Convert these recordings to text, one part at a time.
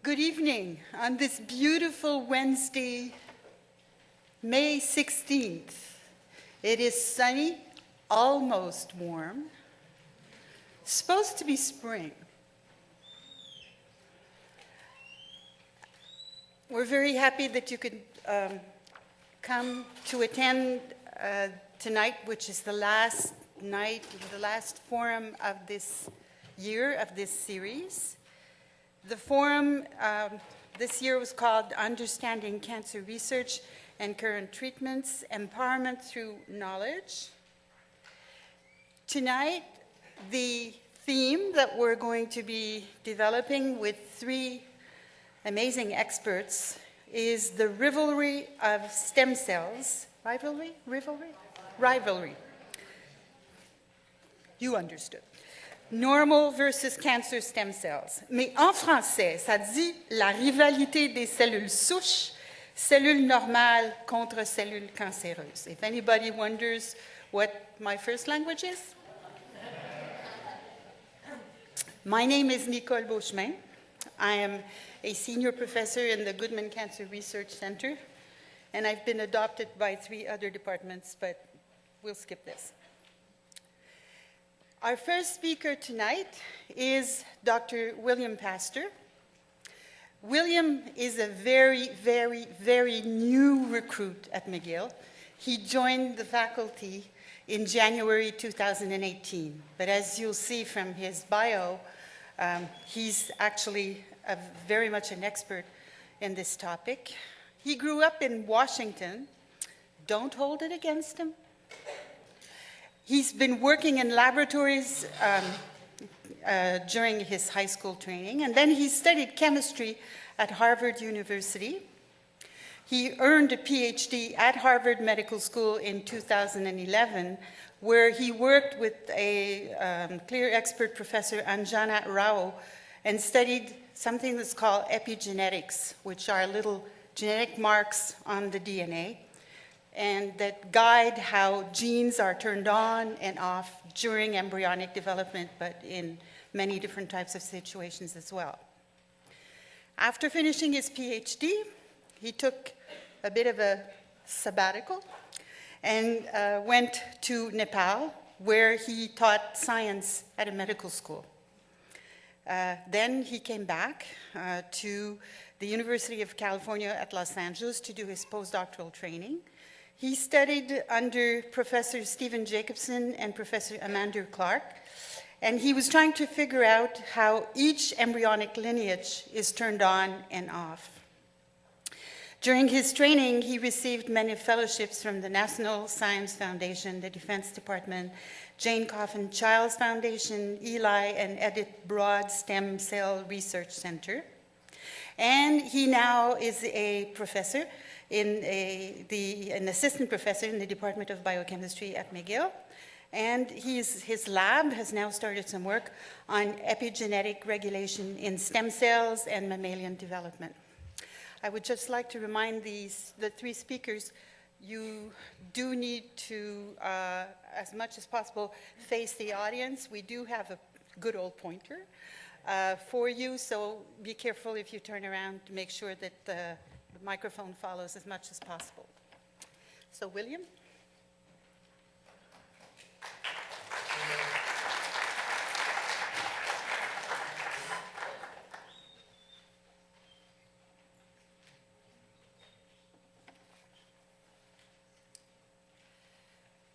Good evening on this beautiful Wednesday, May 16th. It is sunny, almost warm. Supposed to be spring. We're very happy that you could come to attend tonight, which is the last night, the last forum of this year, of this series. The forum this year was called Understanding Cancer Research and Current Treatments, Empowerment Through Knowledge. Tonight, the theme that we're going to be developing with three amazing experts is the rivalry of stem cells. Rivalry? Rivalry. You understood. Normal versus cancer stem cells. Mais en français, ça dit la rivalité des cellules souches, cellules normales contre cellules cancéreuses. If anybody wonders what my first language is. My name is Nicole Beauchemin. I am a senior professor in the Goodman Cancer Research Center, and I've been adopted by 3 other departments, but we'll skip this. Our first speaker tonight is Dr. William Pastor. William is a very, very, very new recruit at McGill. He joined the faculty in January 2018, but as you'll see from his bio, he's actually very much an expert in this topic. He grew up in Washington. Don't hold it against him. He's been working in laboratories during his high school training, and then he studied chemistry at Harvard University. He earned a PhD at Harvard Medical School in 2011, where he worked with a clear expert professor, Anjana Rao, and studied something that's called epigenetics, which are little genetic marks on the DNA, and that guide how genes are turned on and off during embryonic development, but in many different types of situations as well. After finishing his PhD, he took a bit of a sabbatical and went to Nepal, where he taught science at a medical school. Then he came back to the University of California at Los Angeles to do his postdoctoral training. He studied under Professor Stephen Jacobson and Professor Amanda Clark, and he was trying to figure out how each embryonic lineage is turned on and off. During his training, he received many fellowships from the National Science Foundation, the Defense Department, Jane Coffin Childs Foundation, Eli and Edith Broad Stem Cell Research Center. And he now is a professor an assistant professor in the Department of Biochemistry at McGill. And his lab has now started some work on epigenetic regulation in stem cells and mammalian development. I would just like to remind the 3 speakers, you do need to, as much as possible, face the audience. We do have a good old pointer for you, so be careful if you turn around to make sure that the microphone follows as much as possible. So, William?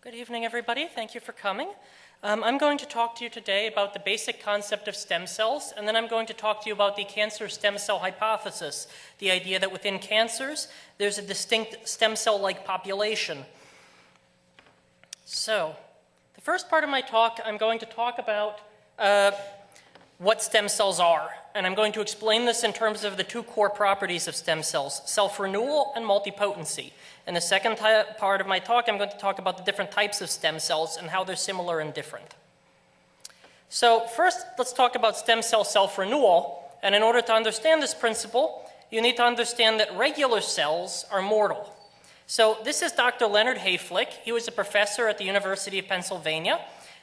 Good evening, everybody. Thank you for coming. I'm going to talk to you today about the basic concept of stem cells, and then I'm going to talk to you about the cancer stem cell hypothesis, the idea that within cancers, there's a distinct stem cell-like population. So, the first part of my talk, I'm going to talk about what stem cells are, and I'm going to explain this in terms of the 2 core properties of stem cells, self-renewal and multipotency. In the second part of my talk, I'm going to talk about the different types of stem cells and how they're similar and different. So first, let's talk about stem cell self-renewal. And in order to understand this principle, you need to understand that regular cells are mortal. So this is Dr. Leonard Hayflick. He was a professor at the University of Pennsylvania,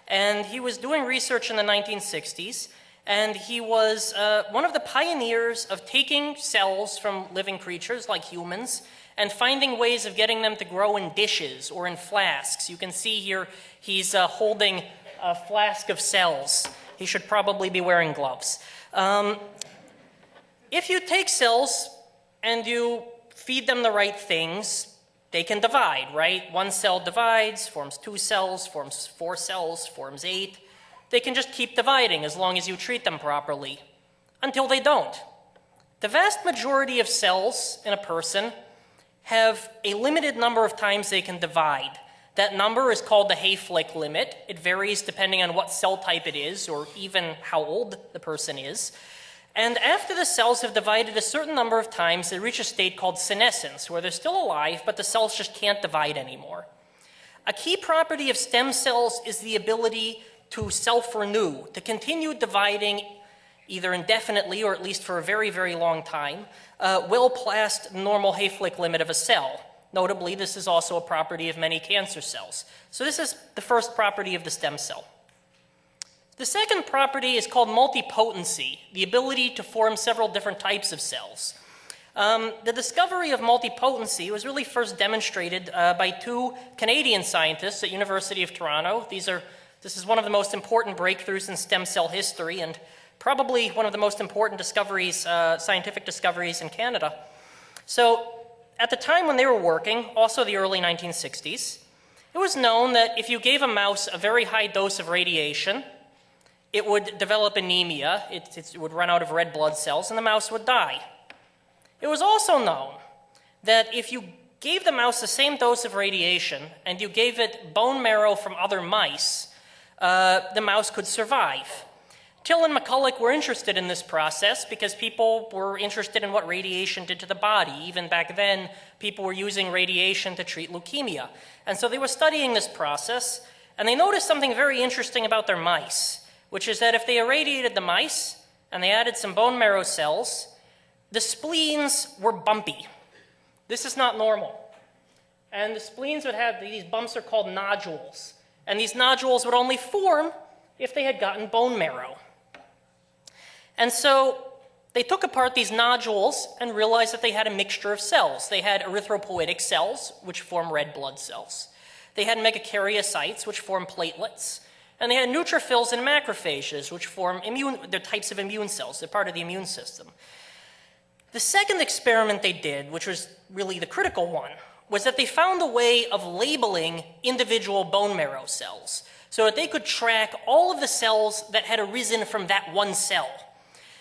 and he was doing research in the 1960s. And he was one of the pioneers of taking cells from living creatures like humans and finding ways of getting them to grow in dishes or in flasks. You can see here he's holding a flask of cells. He should probably be wearing gloves. If you take cells and you feed them the right things, they can divide, right? One cell divides, forms 2 cells, forms 4 cells, forms 8. They can just keep dividing as long as you treat them properly, until they don't. The vast majority of cells in a person have a limited number of times they can divide. That number is called the Hayflick limit. It varies depending on what cell type it is, or even how old the person is. And after the cells have divided a certain number of times, they reach a state called senescence, where they're still alive, but the cells just can't divide anymore. A key property of stem cells is the ability to self-renew, to continue dividing either indefinitely or at least for a very, very long time, well past the normal Hayflick limit of a cell. Notably, this is also a property of many cancer cells. So this is the first property of the stem cell. The second property is called multipotency, the ability to form several different types of cells. The discovery of multipotency was really first demonstrated by 2 Canadian scientists at University of Toronto. This is one of the most important breakthroughs in stem cell history and probably one of the most important discoveries, scientific discoveries in Canada. So at the time when they were working, also the early 1960s, it was known that if you gave a mouse a very high dose of radiation, it would develop anemia, it would run out of red blood cells, and the mouse would die. It was also known that if you gave the mouse the same dose of radiation and you gave it bone marrow from other mice, the mouse could survive. Till and McCulloch were interested in this process because people were interested in what radiation did to the body. Even back then, people were using radiation to treat leukemia. And so they were studying this process, and they noticed something very interesting about their mice, which is that if they irradiated the mice and they added some bone marrow cells, the spleens were bumpy. This is not normal. And the spleens would have, these bumps are called nodules. And these nodules would only form if they had gotten bone marrow. And so they took apart these nodules and realized that they had a mixture of cells. They had erythropoietic cells, which form red blood cells. They had megakaryocytes, which form platelets. And they had neutrophils and macrophages, which form they're types of immune cells. They're part of the immune system. The second experiment they did, which was really the critical one, was that they found a way of labeling individual bone marrow cells so that they could track all of the cells that had arisen from that one cell.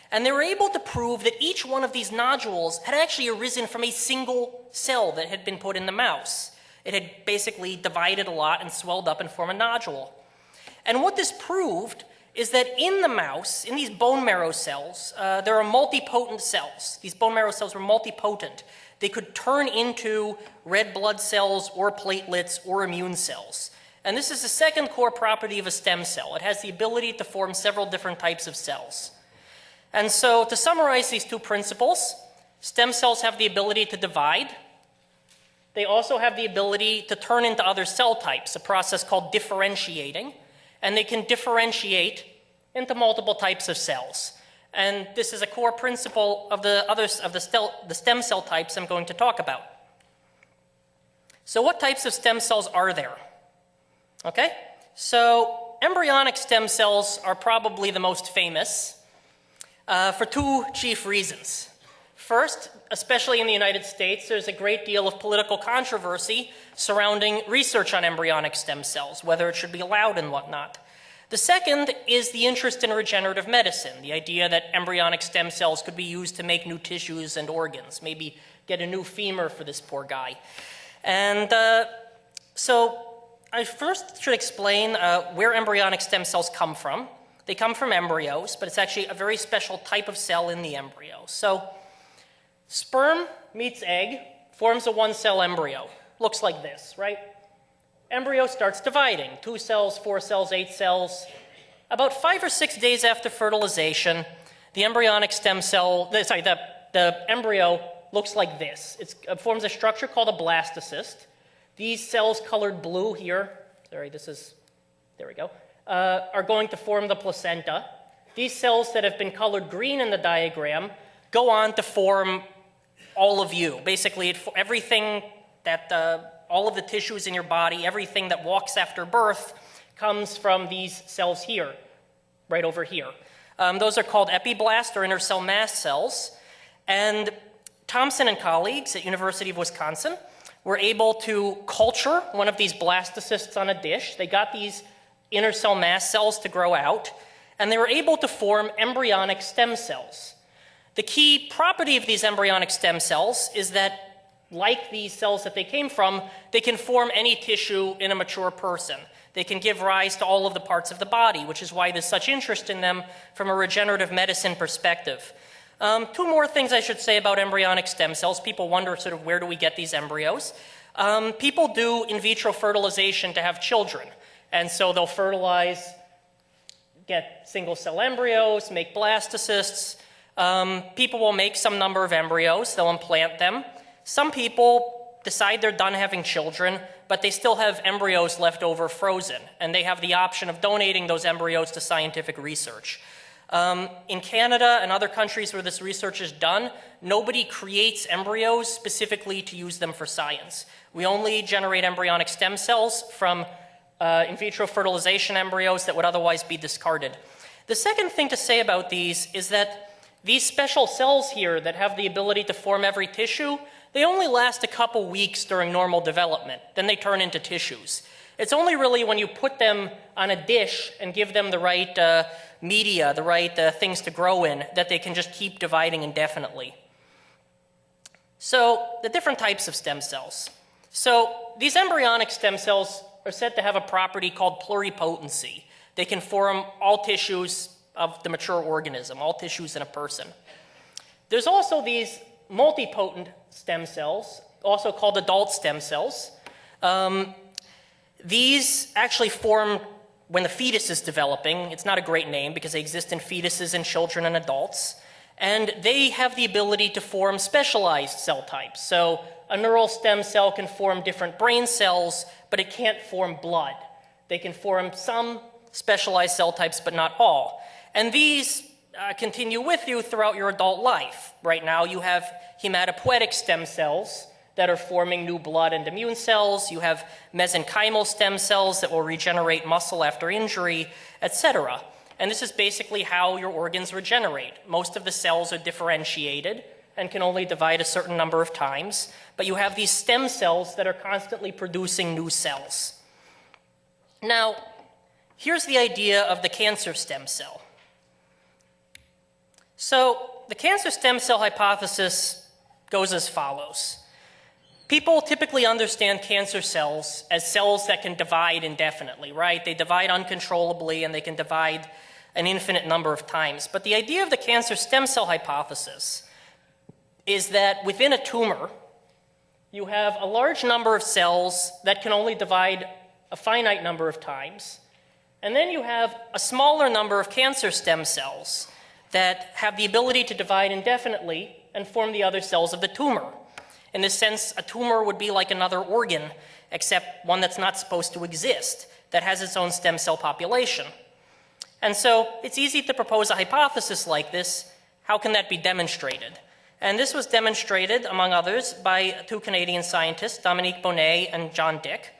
And they were able to prove that each one of these nodules had actually arisen from a single cell that had been put in the mouse. It had basically divided a lot and swelled up and formed a nodule. And what this proved is that in the mouse, in these bone marrow cells, there are multipotent cells. These bone marrow cells were multipotent. They could turn into red blood cells or platelets or immune cells. And this is the second core property of a stem cell. It has the ability to form several different types of cells. And so to summarize these 2 principles, stem cells have the ability to divide. They also have the ability to turn into other cell types, a process called differentiating. And they can differentiate into multiple types of cells. And this is a core principle of the stem cell types I'm going to talk about. So what types of stem cells are there? Okay, so embryonic stem cells are probably the most famous for 2 chief reasons. First, especially in the United States, there's a great deal of political controversy surrounding research on embryonic stem cells, whether it should be allowed and whatnot. The second is the interest in regenerative medicine, the idea that embryonic stem cells could be used to make new tissues and organs, maybe get a new femur for this poor guy. And so I first should explain where embryonic stem cells come from. They come from embryos, but it's actually a very special type of cell in the embryo. So sperm meets egg, forms a 1-cell embryo. Looks like this, right? Embryo starts dividing, 2 cells, 4 cells, 8 cells. About 5 or 6 days after fertilization, the embryonic stem cell, the embryo looks like this. It forms a structure called a blastocyst. These cells colored blue here, there we go, are going to form the placenta. these cells that have been colored green in the diagram go on to form all of you. Basically, everything that, all of the tissues in your body, everything that walks after birth comes from these cells here, right over here. Those are called epiblast or inner cell mass cells. And Thompson and colleagues at University of Wisconsin were able to culture one of these blastocysts on a dish. They got these inner cell mass cells to grow out, and they were able to form embryonic stem cells. The key property of these embryonic stem cells is that, like these cells that they came from, they can form any tissue in a mature person. They can give rise to all of the parts of the body, which is why there's such interest in them from a regenerative medicine perspective. Two more things I should say about embryonic stem cells. People wonder sort of where do we get these embryos. People do in vitro fertilization to have children. And so they'll fertilize, get single cell embryos, make blastocysts. People will make some number of embryos. They'll implant them. Some people decide they're done having children, but they still have embryos left over frozen, and they have the option of donating those embryos to scientific research. In Canada and other countries where this research is done, nobody creates embryos specifically to use them for science. We only generate embryonic stem cells from in vitro fertilization embryos that would otherwise be discarded. The second thing to say about these is that these special cells here that have the ability to form every tissue, they only last a couple weeks during normal development. Then they turn into tissues. It's only really when you put them on a dish and give them the right media, the right things to grow in, that they can just keep dividing indefinitely. So the different types of stem cells. So these embryonic stem cells are said to have a property called pluripotency. They can form all tissues of the mature organism, all tissues in a person. There's also these multipotent stem cells, also called adult stem cells. These actually form when the fetus is developing. It's not a great name because they exist in fetuses and children and adults. And they have the ability to form specialized cell types. So a neural stem cell can form different brain cells, but it can't form blood. They can form some specialized cell types, but not all. And these continue with you throughout your adult life. Right now you have hematopoietic stem cells that are forming new blood and immune cells. You have mesenchymal stem cells that will regenerate muscle after injury, etc. And this is basically how your organs regenerate. Most of the cells are differentiated and can only divide a certain number of times, but you have these stem cells that are constantly producing new cells. Now, here's the idea of the cancer stem cell. So the cancer stem cell hypothesis goes as follows. People typically understand cancer cells as cells that can divide indefinitely, right? They divide uncontrollably and they can divide an infinite number of times. But the idea of the cancer stem cell hypothesis is that within a tumor, you have a large number of cells that can only divide a finite number of times. And then you have a smaller number of cancer stem cells that have the ability to divide indefinitely and form the other cells of the tumor. In this sense, a tumor would be like another organ, except one that's not supposed to exist, that has its own stem cell population. And so it's easy to propose a hypothesis like this. How can that be demonstrated? And this was demonstrated, among others, by two Canadian scientists, Dominique Bonnet and John Dick.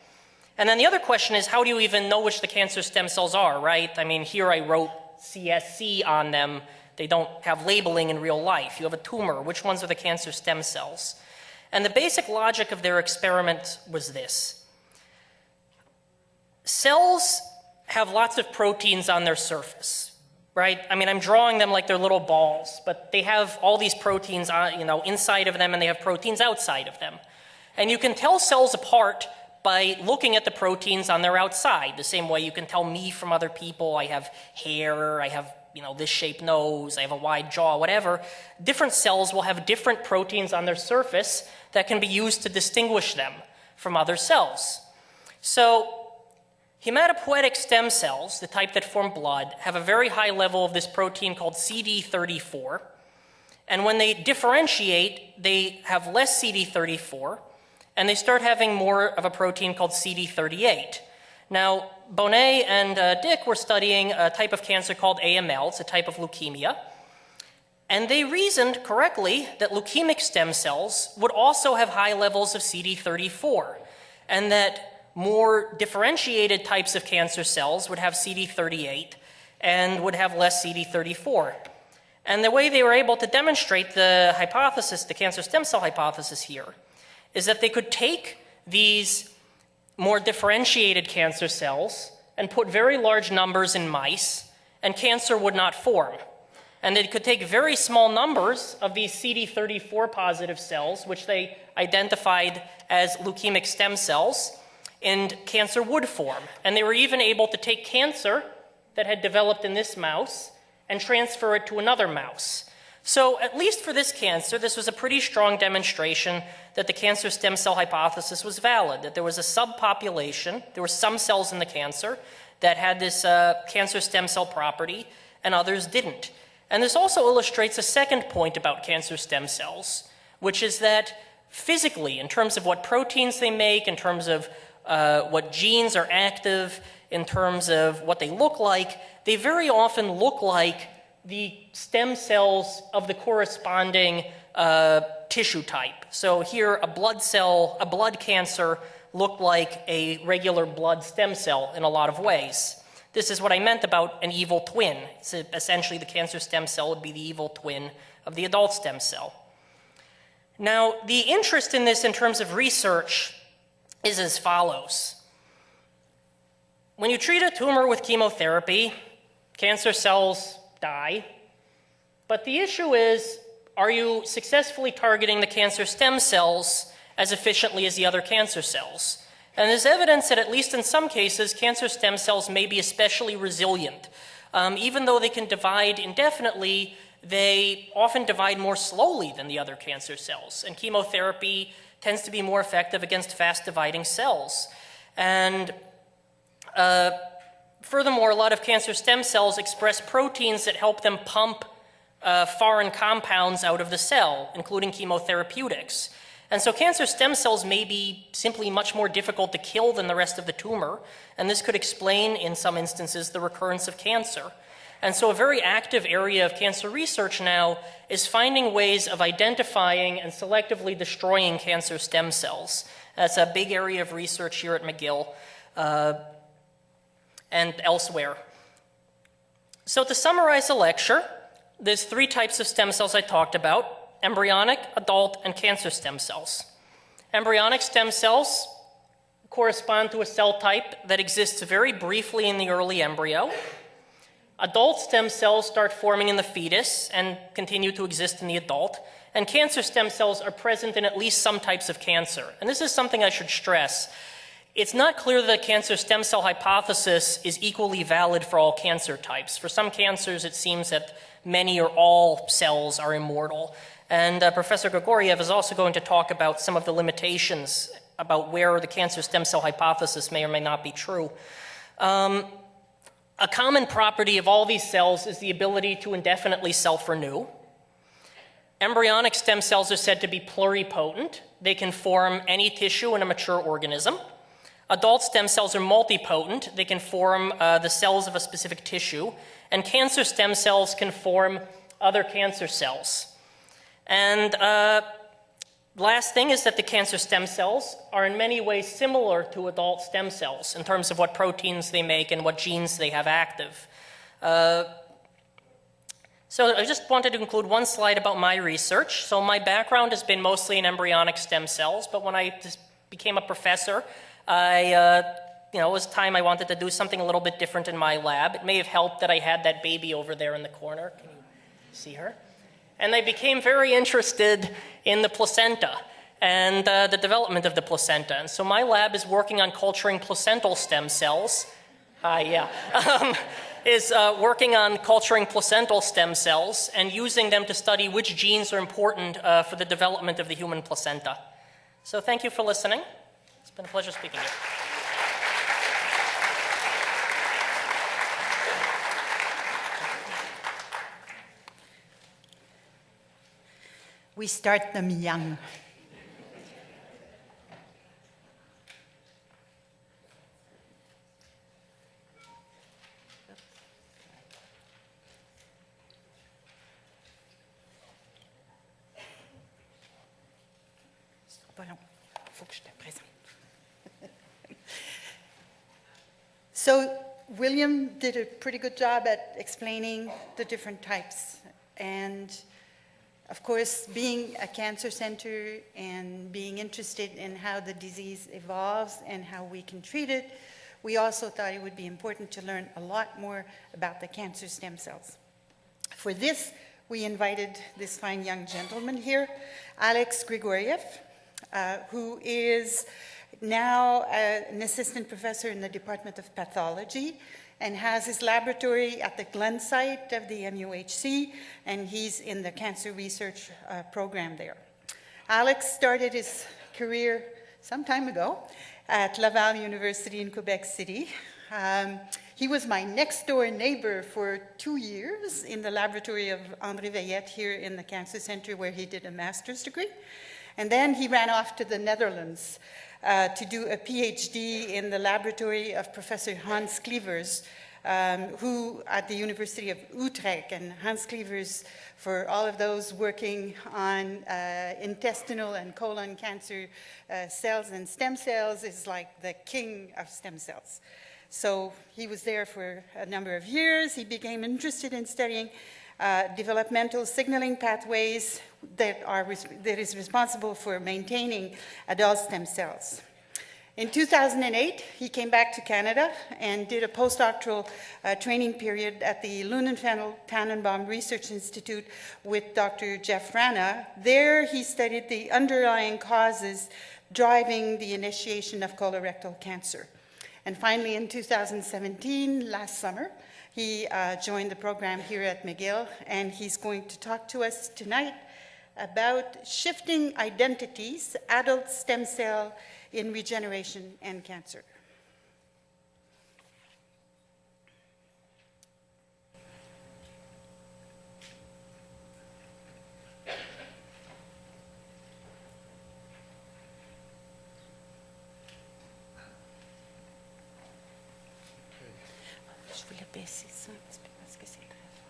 And then the other question is, how do you even know which the cancer stem cells are, right? I mean, here I wrote CSC on them. They don't have labeling in real life. You have a tumor. Which ones are the cancer stem cells? And the basic logic of their experiment was this. Cells have lots of proteins on their surface, right? I mean, I'm drawing them like they're little balls, but they have all these proteins inside of them, and they have proteins outside of them. And you can tell cells apart by looking at the proteins on their outside, the same way you can tell me from other people. I have hair, I have this shaped nose, I have a wide jaw, whatever. Different cells will have different proteins on their surface that can be used to distinguish them from other cells. So hematopoietic stem cells, the type that form blood, have a very high level of this protein called CD34. And when they differentiate, they have less CD34, and they start having more of a protein called CD38. Now, Bonet and Dick were studying a type of cancer called AML. It's a type of leukemia. And they reasoned correctly that leukemic stem cells would also have high levels of CD34, and that more differentiated types of cancer cells would have CD38 and would have less CD34. And the way they were able to demonstrate the hypothesis, the cancer stem cell hypothesis here, is that they could take these more differentiated cancer cells and put very large numbers in mice, and cancer would not form. And they could take very small numbers of these CD34 positive cells, which they identified as leukemic stem cells, and cancer would form. And they were even able to take cancer that had developed in this mouse and transfer it to another mouse. So at least for this cancer, this was a pretty strong demonstration that the cancer stem cell hypothesis was valid, that there was a subpopulation, there were some cells in the cancer that had this cancer stem cell property and others didn't. And this also illustrates a second point about cancer stem cells, which is that physically, in terms of what proteins they make, in terms of what genes are active, in terms of what they look like, they very often look like the stem cells of the corresponding tissue type. So here, a blood cancer looked like a regular blood stem cell in a lot of ways. This is what I meant about an evil twin. So essentially, the cancer stem cell would be the evil twin of the adult stem cell. Now, the interest in this in terms of research is as follows. When you treat a tumor with chemotherapy, cancer cells die. But the issue is, are you successfully targeting the cancer stem cells as efficiently as the other cancer cells? And there's evidence that at least in some cases, cancer stem cells may be especially resilient. Even though they can divide indefinitely, they often divide more slowly than the other cancer cells. And chemotherapy tends to be more effective against fast-dividing cells. And furthermore, a lot of cancer stem cells express proteins that help them pump foreign compounds out of the cell, including chemotherapeutics. And so cancer stem cells may be simply much more difficult to kill than the rest of the tumor, and this could explain, in some instances, the recurrence of cancer. And so a very active area of cancer research now is finding ways of identifying and selectively destroying cancer stem cells. That's a big area of research here at McGill and elsewhere. So to summarize the lecture, there's three types of stem cells I talked about: embryonic, adult, and cancer stem cells. Embryonic stem cells correspond to a cell type that exists very briefly in the early embryo. Adult stem cells start forming in the fetus and continue to exist in the adult. And cancer stem cells are present in at least some types of cancer. And this is something I should stress. It's not clear that the cancer stem cell hypothesis is equally valid for all cancer types. For some cancers, it seems that many or all cells are immortal. And Professor Grigoriev is also going to talk about some of the limitations about where the cancer stem cell hypothesis may or may not be true. A common property of all these cells is the ability to indefinitely self-renew. Embryonic stem cells are said to be pluripotent. They can form any tissue in a mature organism. Adult stem cells are multipotent. They can form the cells of a specific tissue. And cancer stem cells can form other cancer cells. And last thing is that the cancer stem cells are in many ways similar to adult stem cells in terms of what proteins they make and what genes they have active. So I just wanted to include one slide about my research. So my background has been mostly in embryonic stem cells, but when I just became a professor, it was time I wanted to do something a little bit different in my lab. It may have helped that I had that baby over there in the corner. Can you see her? And I became very interested in the placenta and the development of the placenta. And so my lab is working on culturing placental stem cells. Working on culturing placental stem cells and using them to study which genes are important for the development of the human placenta. So thank you for listening. It's been a pleasure speaking to you. We start them young. pas long. Faut que je te présente. So William did a pretty good job at explaining the different types. And of course, being a cancer center and being interested in how the disease evolves and how we can treat it, we also thought it would be important to learn a lot more about the cancer stem cells. For this, we invited this fine young gentleman here, Alex Grigoriev, who is now an assistant professor in the Department of Pathology and has his laboratory at the Glen site of the MUHC, and he's in the cancer research program there. Alex started his career some time ago at Laval University in Quebec City. He was my next door neighbor for 2 years in the laboratory of André Veillette here in the Cancer Center, where he did a master's degree. And then he ran off to the Netherlands to do a PhD in the laboratory of Professor Hans Clevers, who at the University of Utrecht. And Hans Clevers, for all of those working on intestinal and colon cancer cells and stem cells, is like the king of stem cells. So he was there for a number of years. He became interested in studying developmental signaling pathways that is responsible for maintaining adult stem cells. In 2008, he came back to Canada and did a postdoctoral training period at the Lunenfeld-Tannenbaum Research Institute with Dr. Jeff Rana. There, he studied the underlying causes driving the initiation of colorectal cancer. And finally, in 2017, last summer, he joined the program here at McGill, and he's going to talk to us tonight about shifting identities, adult stem cell in regeneration and cancer. Je voulais baisser ça un petit peu parce que c'est très fort.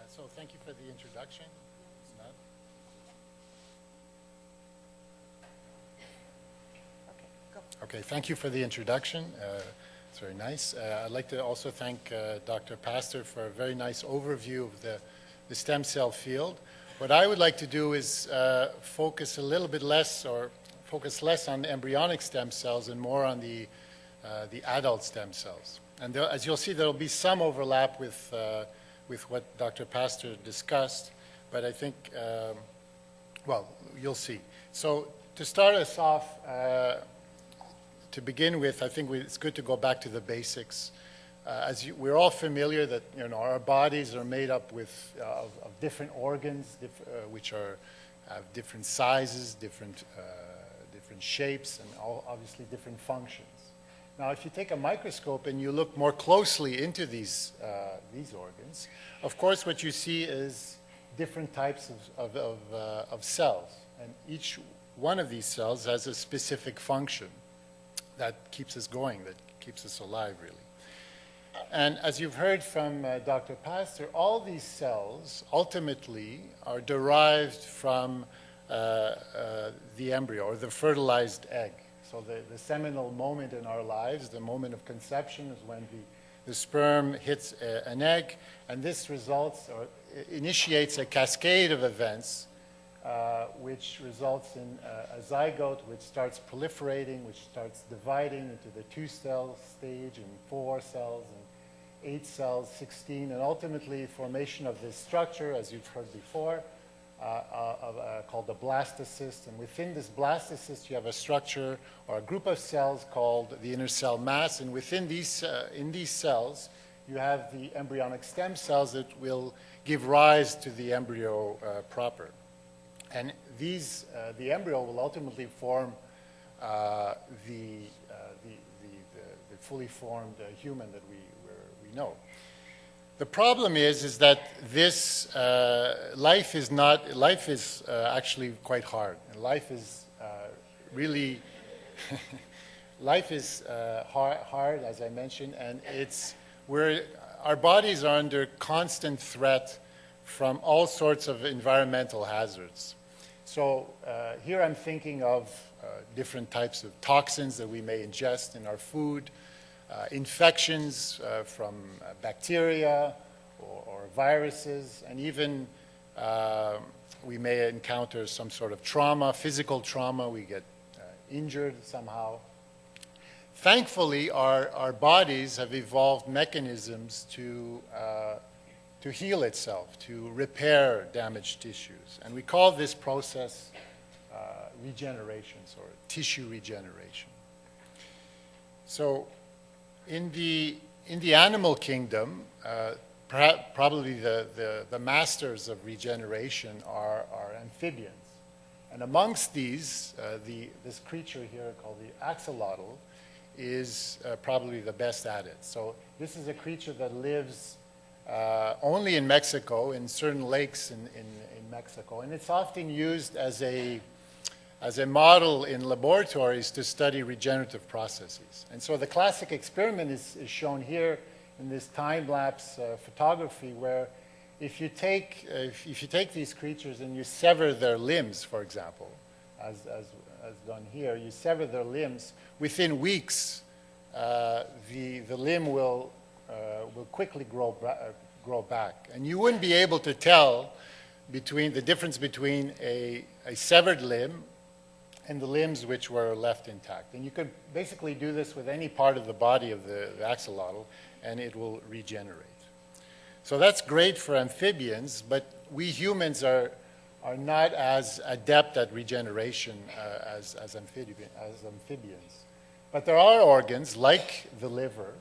So thank you for the introduction. It's not. Okay, go. Okay, thank you for the introduction. It's very nice. I'd like to also thank Dr. Pastor for a very nice overview of the stem cell field. What I would like to do is focus a little bit less, or focus less on embryonic stem cells and more on the adult stem cells. And there, as you'll see, there will be some overlap with what Dr. Pastor discussed, but I think, well, you'll see. So to start us off, to begin with, I think it's good to go back to the basics. We're all familiar that our bodies are made up of different organs, which have different sizes, different shapes, and obviously different functions. Now, if you take a microscope and you look more closely into these organs, of course, what you see is different types of cells, and each one of these cells has a specific function that keeps us going, that keeps us alive, really. And as you've heard from Dr. Pastor, all these cells ultimately are derived from the embryo, or the fertilized egg. So the seminal moment in our lives, the moment of conception, is when the sperm hits an egg, and this results or initiates a cascade of events which results in a zygote, which starts proliferating, which starts dividing into the 2-cell stage, and 4 cells, and 8 cells, 16, and ultimately formation of this structure, as you've heard before, called the blastocyst. And within this blastocyst, you have a structure or a group of cells called the inner cell mass. And within these, in these cells, you have the embryonic stem cells that will give rise to the embryo proper. And these, the embryo will ultimately form the fully formed human that we know. The problem is that this life is actually quite hard. And life is really life is hard, as I mentioned, and it's our bodies are under constant threat from all sorts of environmental hazards. So here I'm thinking of different types of toxins that we may ingest in our food, infections from bacteria or viruses, and even we may encounter some sort of trauma, physical trauma. We get injured somehow. Thankfully, our bodies have evolved mechanisms to heal itself, to repair damaged tissues. And we call this process regeneration, or tissue regeneration. So in the animal kingdom, probably the masters of regeneration are amphibians. And amongst these, this creature here called the axolotl is probably the best at it. So this is a creature that lives only in Mexico, in certain lakes in Mexico. And it's often used as a model in laboratories to study regenerative processes. And so the classic experiment is shown here in this time-lapse photography, where if you take these creatures and you sever their limbs, for example, as done here, you sever their limbs, within weeks the limb will quickly grow back. And you wouldn't be able to tell the difference between a severed limb and the limbs which were left intact. And you could basically do this with any part of the body of the axolotl, and it will regenerate. So that's great for amphibians, but we humans are not as adept at regeneration as amphibians. But there are organs, like the liver,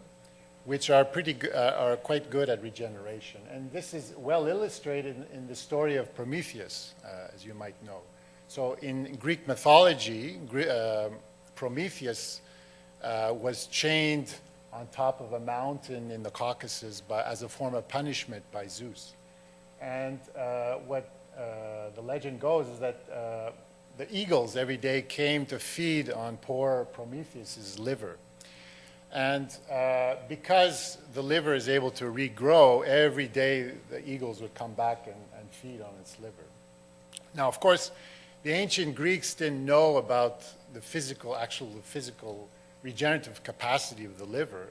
which are quite good at regeneration. And this is well illustrated in the story of Prometheus, as you might know. So in Greek mythology, Prometheus was chained on top of a mountain in the Caucasus as a form of punishment by Zeus. And what the legend goes is that the eagles every day came to feed on poor Prometheus's liver. And because the liver is able to regrow, every day the eagles would come back and feed on its liver. Now, of course, the ancient Greeks didn't know about the physical regenerative capacity of the liver.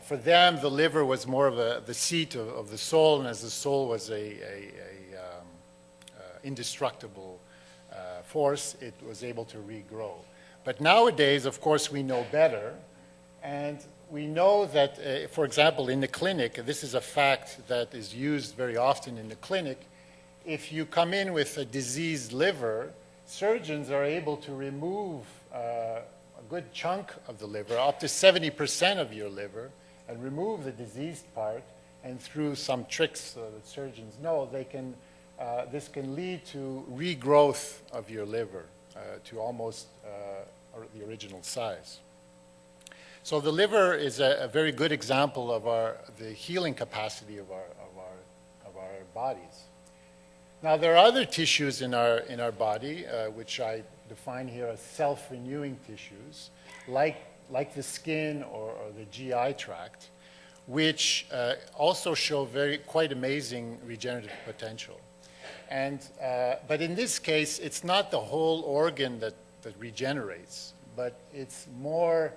For them, the liver was more of the seat of the soul, and as the soul was a indestructible force, it was able to regrow. But nowadays, of course, we know better, and we know that, for example, in the clinic, this is a fact that is used very often in the clinic, if you come in with a diseased liver, surgeons are able to remove a good chunk of the liver, up to 70% of your liver, and remove the diseased part, and through some tricks that surgeons know, this can lead to regrowth of your liver to almost the original size. So the liver is a very good example of the healing capacity of our bodies. Now, there are other tissues in our body, which I define here as self-renewing tissues, like the skin or the GI tract, which also show quite amazing regenerative potential. And, but in this case, it's not the whole organ that regenerates, but it's more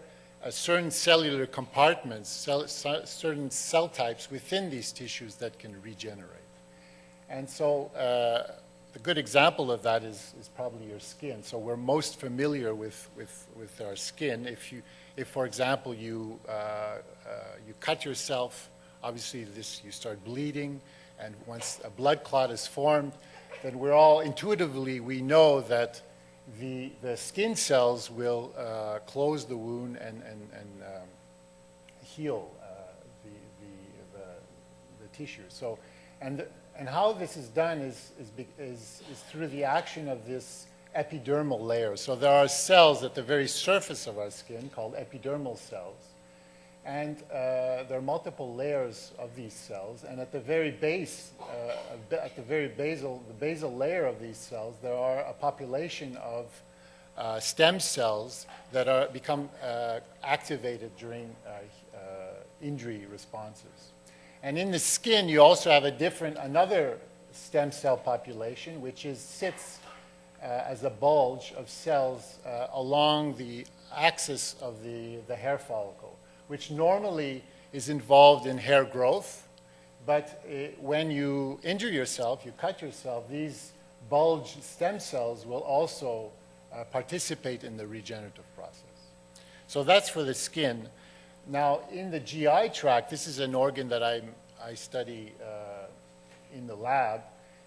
certain cellular compartments, certain cell types within these tissues that can regenerate. And so the good example of that is probably your skin. So we're most familiar with our skin. If for example, you cut yourself, obviously you start bleeding, and once a blood clot is formed, then we're all intuitively, we know that the skin cells will close the wound and heal the tissue. So, and how this is done is through the action of this epidermal layer. So there are cells at the very surface of our skin called epidermal cells. And there are multiple layers of these cells. And at the very base, the basal layer of these cells, there are a population of stem cells that become activated during injury responses. And in the skin, you also have another stem cell population, which sits as a bulge of cells along the axis of the hair follicle, which normally is involved in hair growth. But when you injure yourself, you cut yourself, these bulge stem cells will also participate in the regenerative process. So that's for the skin. Now, in the GI tract, this is an organ that I study in the lab.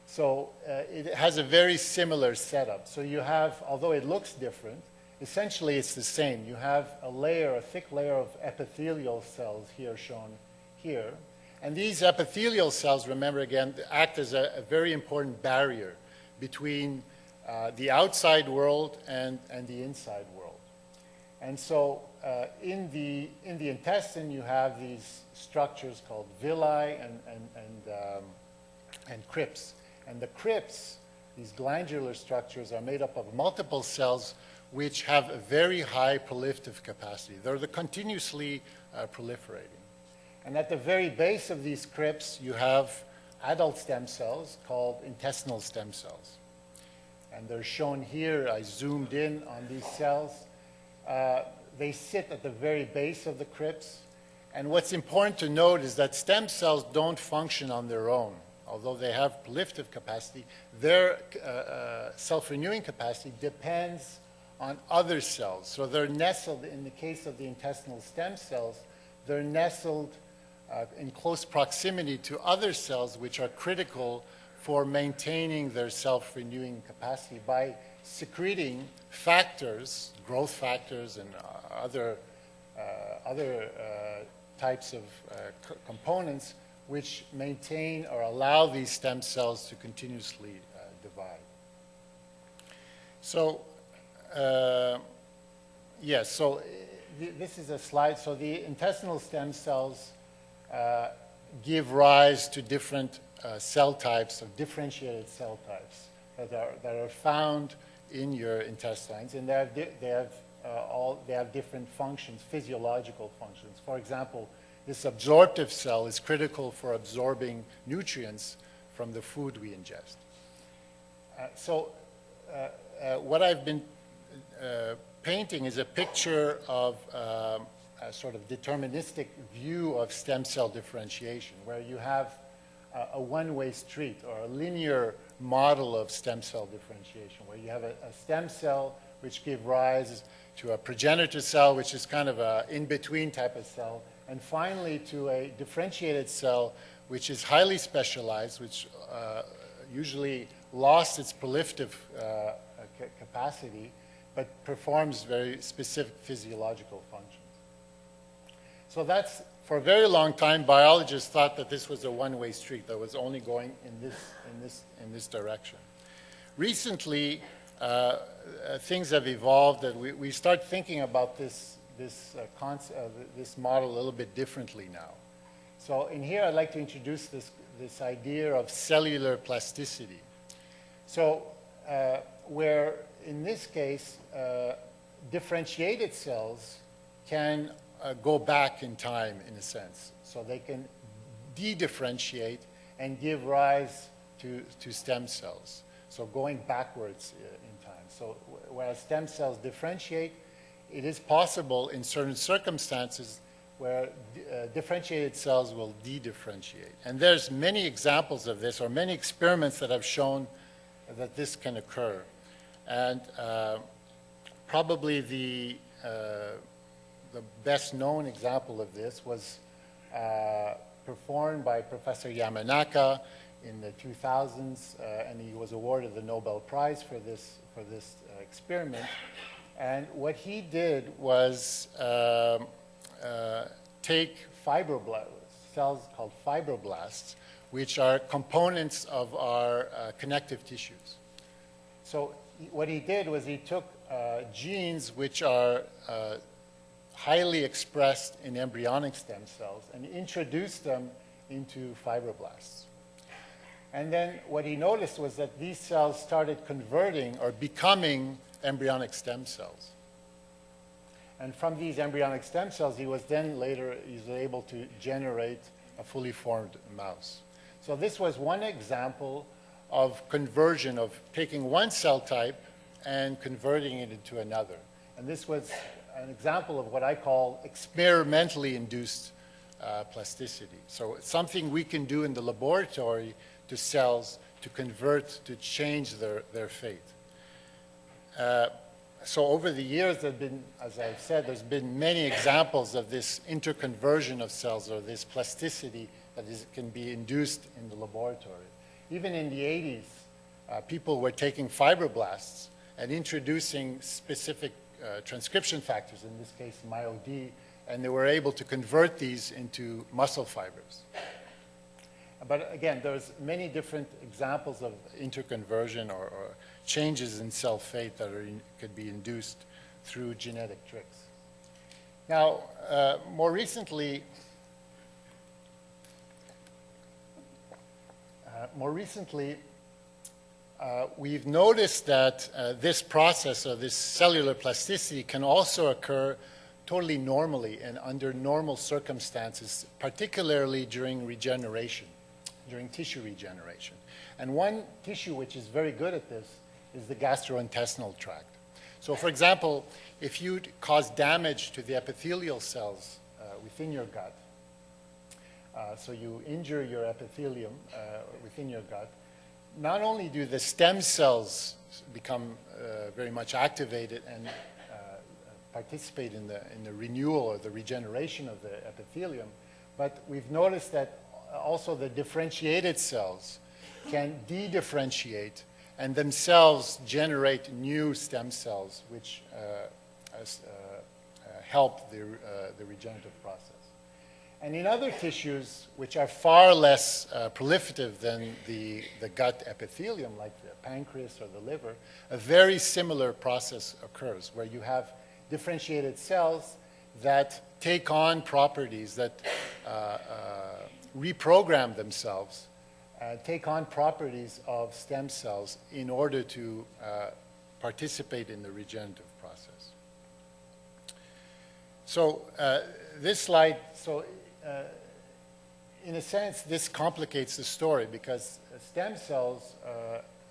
So it has a very similar setup. So you have, although it looks different, essentially it's the same. You have a thick layer of epithelial cells here shown here. And these epithelial cells, remember again, act as a very important barrier between the outside world and the inside world. And so in the intestine, you have these structures called villi and crypts. And the crypts, these glandular structures, are made up of multiple cells which have a very high proliferative capacity. They're continuously proliferating. And at the very base of these crypts, you have adult stem cells called intestinal stem cells. And they're shown here. I zoomed in on these cells. They sit at the very base of the crypts. And what's important to note is that stem cells don't function on their own. Although they have proliferative capacity, their self-renewing capacity depends on other cells. So they're nestled, in the case of the intestinal stem cells, they're nestled in close proximity to other cells which are critical for maintaining their self-renewing capacity by secreting factors, growth factors and other types of components which maintain or allow these stem cells to continuously divide. So, yes, so this is a slide. So the intestinal stem cells give rise to different cell types, or differentiated cell types that are found in your intestines, and they have different functions, physiological functions. For example, this absorptive cell is critical for absorbing nutrients from the food we ingest. What I've been painting is a picture of a sort of deterministic view of stem cell differentiation, where you have a one-way street or a linear model of stem cell differentiation, where you have a stem cell which gives rise to a progenitor cell, which is kind of an in-between type of cell, and finally to a differentiated cell, which is highly specialized, which usually lost its proliferative capacity, but performs very specific physiological functions. So that's, for a very long time, biologists thought that this was a one-way street that was only going in this direction. Recently, things have evolved that we start thinking about this model a little bit differently now. So in here, I'd like to introduce this idea of cellular plasticity. So where, in this case, differentiated cells can go back in time, in a sense. So they can de-differentiate and give rise to stem cells. So going backwards in time. So whereas stem cells differentiate, it is possible in certain circumstances where differentiated cells will de-differentiate. And there's many examples of this, or many experiments that have shown that this can occur. And probably the best known example of this was performed by Professor Yamanaka in the 2000s, and he was awarded the Nobel Prize for this experiment. And what he did was take cells called fibroblasts, which are components of our connective tissues. So what he did was he took genes which are highly expressed in embryonic stem cells and introduced them into fibroblasts. And then what he noticed was that these cells started converting or becoming embryonic stem cells. And from these embryonic stem cells, he was able to generate a fully formed mouse. So this was one example of conversion, of taking one cell type and converting it into another. And this was an example of what I call experimentally induced plasticity. So it's something we can do in the laboratory to cells to convert, to change their fate. So over the years, there have been, as I've said, there's been many examples of this interconversion of cells, or this plasticity that can be induced in the laboratory. Even in the 80s, people were taking fibroblasts and introducing specific transcription factors, in this case MyoD, and they were able to convert these into muscle fibers. But again, there's many different examples of interconversion or changes in cell fate that could be induced through genetic tricks. Now, more recently, we've noticed that this process, or this cellular plasticity, can also occur totally normally and under normal circumstances, particularly during regeneration, during tissue regeneration. And one tissue which is very good at this is the gastrointestinal tract. So for example, if you cause damage to the epithelial cells within your gut, so you injure your epithelium within your gut, not only do the stem cells become very much activated and participate in the renewal or the regeneration of the epithelium, but we've noticed that also the differentiated cells can de-differentiate and themselves generate new stem cells which help the regenerative process. And in other tissues, which are far less proliferative than the gut epithelium, like the pancreas or the liver, a very similar process occurs where you have differentiated cells that take on properties, that reprogram themselves, take on properties of stem cells in order to participate in the regenerative process. So this slide, in a sense, this complicates the story because stem cells,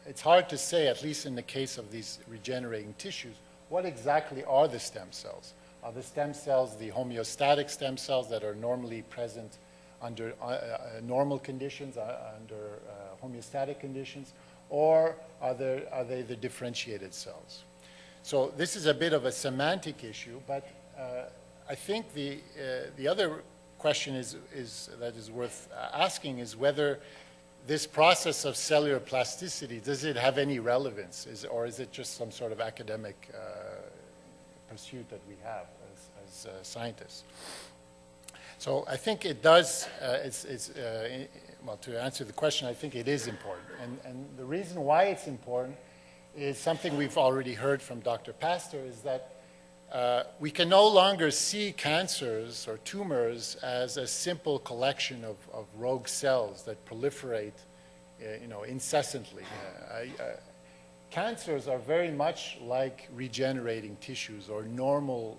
it's hard to say, at least in the case of these regenerating tissues, what exactly are the stem cells? Are the stem cells the homeostatic stem cells that are normally present under normal conditions, under homeostatic conditions, or are they the differentiated cells? So this is a bit of a semantic issue, but I think the other question that is worth asking is whether this process of cellular plasticity, does it have any relevance, or is it just some sort of academic pursuit that we have as scientists? So I think it does, well, to answer the question, I think it is important. And the reason why it's important is something we've already heard from Dr. Pastor, is that we can no longer see cancers or tumors as a simple collection of rogue cells that proliferate, incessantly. Cancers are very much like regenerating tissues or normal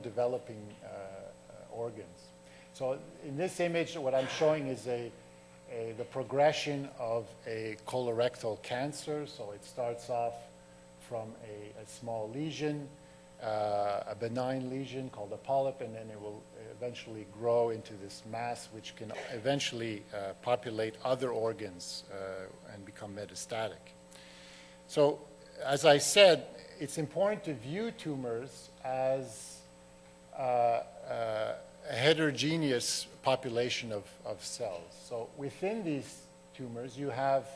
developing organs. So in this image, what I'm showing is the progression of a colorectal cancer. So it starts off from a small lesion, a benign lesion called a polyp, and then it will eventually grow into this mass which can eventually populate other organs and become metastatic. So as I said, it's important to view tumors as a heterogeneous population of cells. So within these tumors, you have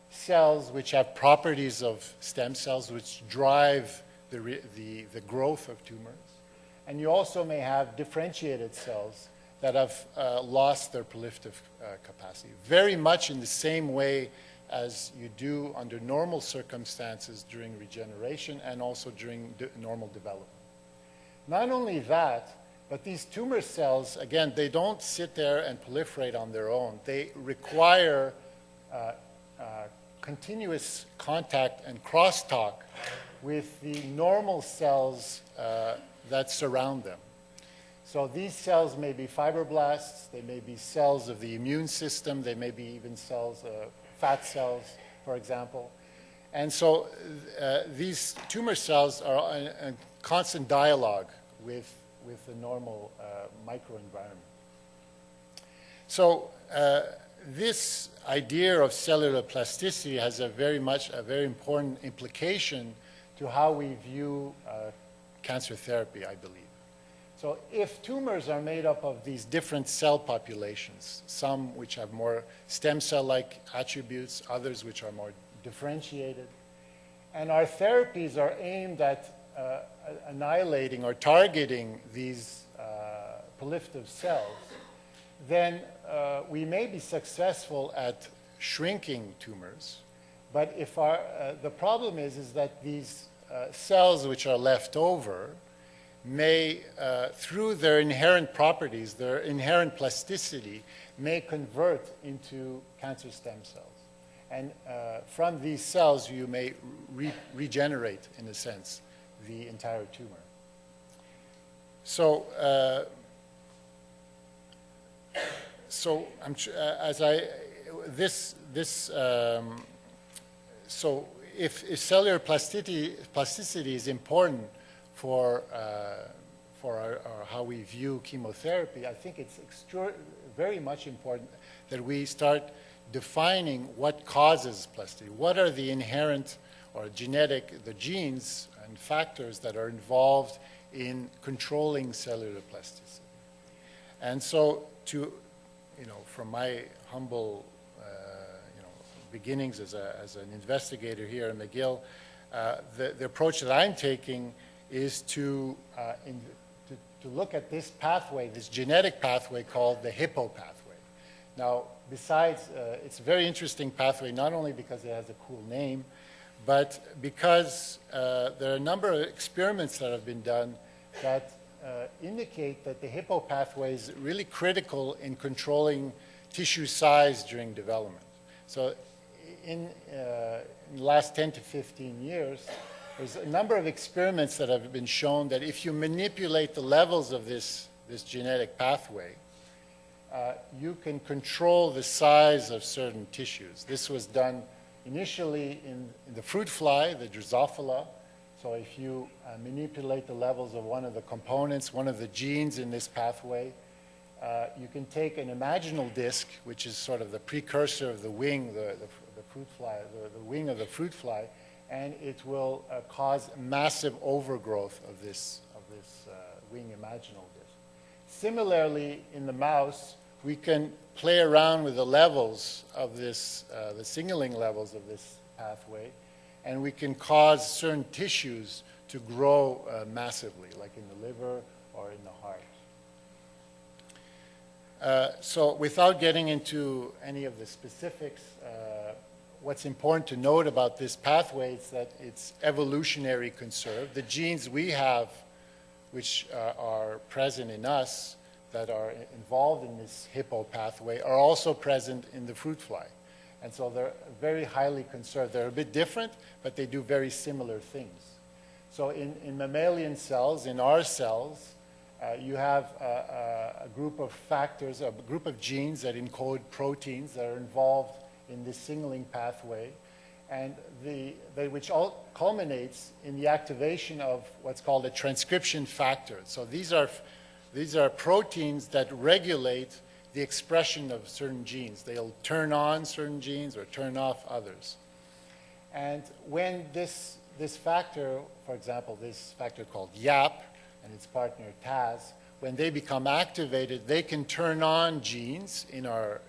cells which have properties of stem cells which drive the growth of tumors. And you also may have differentiated cells that have lost their proliferative capacity, very much in the same way as you do under normal circumstances during regeneration and also during normal development. Not only that, but these tumor cells, again, they don't sit there and proliferate on their own. They require continuous contact and crosstalk with the normal cells that surround them. So these cells may be fibroblasts, they may be cells of the immune system, they may be even cells, fat cells, for example. And so these tumor cells are in constant dialogue with the normal microenvironment. So this idea of cellular plasticity has a very important implication to how we view cancer therapy, I believe. So if tumors are made up of these different cell populations, some which have more stem cell-like attributes, others which are more differentiated, and our therapies are aimed at annihilating or targeting these proliferative cells, then we may be successful at shrinking tumors. But if the problem is that these cells which are left over may, through their inherent properties, their inherent plasticity, may convert into cancer stem cells. And from these cells, you may regenerate, in a sense, the entire tumor. So, so if cellular plasticity is important for how we view chemotherapy, I think it's very much important that we start defining what causes plasticity. What are the inherent or the genes and factors that are involved in controlling cellular plasticity? And so from my humble beginnings as an investigator here at McGill, the approach that I'm taking is to look at this pathway, this genetic pathway called the Hippo pathway. Now, besides, it's a very interesting pathway, not only because it has a cool name, but because there are a number of experiments that have been done that indicate that the Hippo pathway is really critical in controlling tissue size during development. So in the last 10 to 15 years, there's a number of experiments that have been shown that if you manipulate the levels of this genetic pathway, you can control the size of certain tissues. This was done initially in the fruit fly, the Drosophila. So if you manipulate the levels of one of the components, one of the genes in this pathway, you can take an imaginal disc, which is sort of the precursor of the wing, the fruit fly, the wing of the fruit fly, and it will cause massive overgrowth of this wing imaginal disc. Similarly, in the mouse, we can play around with the levels of this, the signaling levels of this pathway, and we can cause certain tissues to grow massively, like in the liver or in the heart. So without getting into any of the specifics, what's important to note about this pathway is that it's evolutionary conserved. The genes we have, which are present in us, that are involved in this Hippo pathway, are also present in the fruit fly. And so they're very highly conserved. They're a bit different, but they do very similar things. So in mammalian cells, in our cells, you have a group of factors, a group of genes that encode proteins that are involved in this signaling pathway, and which all culminates in the activation of what's called a transcription factor. So these are proteins that regulate the expression of certain genes. They'll turn on certain genes or turn off others. And when this factor, for example, this factor called YAP and its partner TAZ, when they become activated, they can turn on genes in our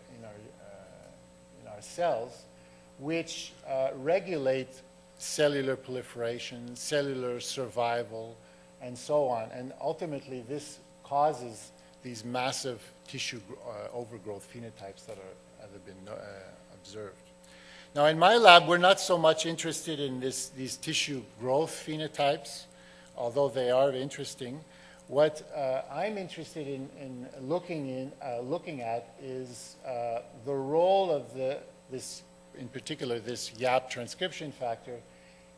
cells, which regulate cellular proliferation, cellular survival, and so on. And ultimately, this causes these massive tissue overgrowth phenotypes that have been observed. Now, in my lab, we're not so much interested in these tissue growth phenotypes, although they are interesting. What I'm interested in looking at is the role of this in particular this YAP transcription factor,